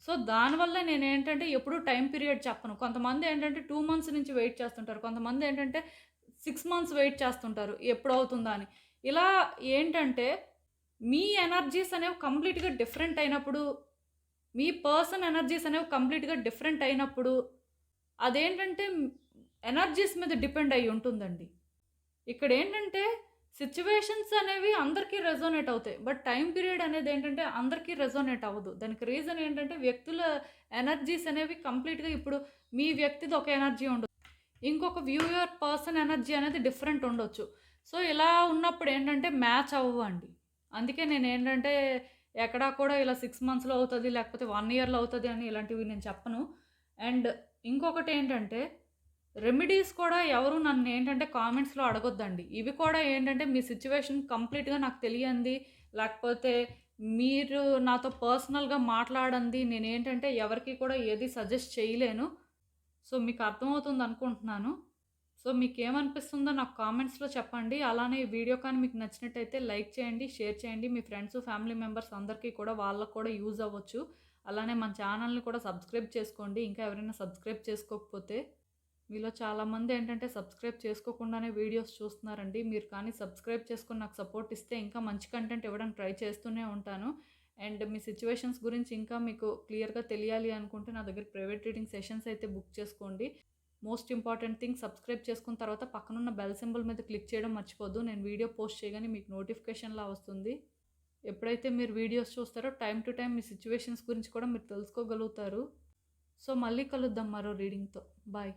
సో, దానివల్ల నేనేంటంటే ఎప్పుడూ టైమ్ పీరియడ్ చెప్పను. కొంతమంది ఏంటంటే 2 మంత్స్ నుంచి వెయిట్ చేస్తుంటారు. కొంతమంది ఏంటంటే 6 మంత్స్ వెయిట్ చేస్తుంటారు. ఎప్పుడవుతుందా అని. ఇలా ఏంటంటే మీ ఎనర్జీస్ అనేవి కంప్లీట్‌గా డిఫరెంట్ అయినప్పుడు, మీ పర్సన్ ఎనర్జీస్ అనేవి కంప్లీట్‌గా డిఫరెంట్ అయినప్పుడు, అదేంటంటే ఎనర్జీస్ మీద డిపెండ్ అయ్యి ఉంటుందండి. ఇక్కడేంటంటే సిట్యుయేషన్స్ అనేవి అందరికీ రెజోనేట్ అవుతాయి. బట్ టైమ్ పీరియడ్ అనేదేంటంటే అందరికీ రెజోనేట్ అవ్వదు. దానికి రీజన్ ఏంటంటే వ్యక్తుల ఎనర్జీస్ అనేవి కంప్లీట్‌గా ఇప్పుడు మీ వ్యక్తిది ఒక ఎనర్జీ ఉండదు. ఇంకొక వ్యూయర్ పర్సన్ ఎనర్జీ అనేది డిఫరెంట్ ఉండొచ్చు. సో, ఇలా ఉన్నప్పుడు ఏంటంటే మ్యాచ్ అవ్వవండి. అందుకే నేనేంటంటే ఎక్కడా కూడా ఇలా 6 మంత్స్‌లో అవుతది, లేకపోతే 1 ఇయర్‌లో అవుతది అని ఇలాంటివి నేను చెప్పను. అండ్ ఇంకొకటేంటంటే రెమెడీస్ కూడా ఎవరు నన్నేంటంటే కామెంట్స్‌లో అడగొద్దండి. ఇవి కూడా ఏంటంటే మీ సిట్యుయేషన్ కంప్లీట్‌గా నాకు తెలియంది, లేకపోతే మీరు నాతో పర్సనల్‌గా మాట్లాడంది నేనేంటంటే ఎవరికీ కూడా ఏది సజెస్ట్ చేయలేను. సో, మీకు అర్థమవుతుందనుకుంటున్నాను. సో, మీకేమనిపిస్తుందో నాకు కామెంట్స్‌లో చెప్పండి. అలానే ఈ వీడియో కానీ మీకు నచ్చినట్టయితే లైక్ చేయండి, షేర్ చేయండి. మీ ఫ్రెండ్స్, ఫ్యామిలీ మెంబర్స్ అందరికీ కూడా వాళ్ళకి కూడా యూజ్ అవ్వచ్చు. అలానే మన ఛానల్‌ని కూడా సబ్స్క్రైబ్ చేసుకోండి. ఇంకా ఎవరైనా సబ్స్క్రైబ్ చేసుకోకపోతే. మీలో చాలామంది ఏంటంటే సబ్స్క్రైబ్ చేసుకోకుండానే వీడియోస్ చూస్తున్నారండి. మీరు కానీ సబ్స్క్రైబ్ చేసుకొని నాకు సపోర్ట్ ఇస్తే ఇంకా మంచి కంటెంట్ ఇవ్వడానికి ట్రై చేస్తూనే ఉంటాను. అండ్ మీ సిట్యుయేషన్స్ గురించి ఇంకా మీకు క్లియర్‌గా తెలియాలి అనుకుంటే నా దగ్గర ప్రైవేట్ రీడింగ్ సెషన్స్ అయితే బుక్ చేసుకోండి. మోస్ట్ ఇంపార్టెంట్ థింగ్ సబ్స్క్రైబ్ చేసుకున్న తర్వాత పక్కనున్న బెల్ సింబల్ మీద క్లిక్ చేయడం మర్చిపోద్దు. నేను వీడియో పోస్ట్ చేయగానే మీకు నోటిఫికేషన్‌లా వస్తుంది. ఎప్పుడైతే మీరు వీడియోస్ చూస్తారో time to time me situations గురించి కూడా మీరు తెలుసుకోగలుగుతారు. సో, మళ్ళీ కలుద్దాం మరో రీడింగ్‌తో. బాయ్.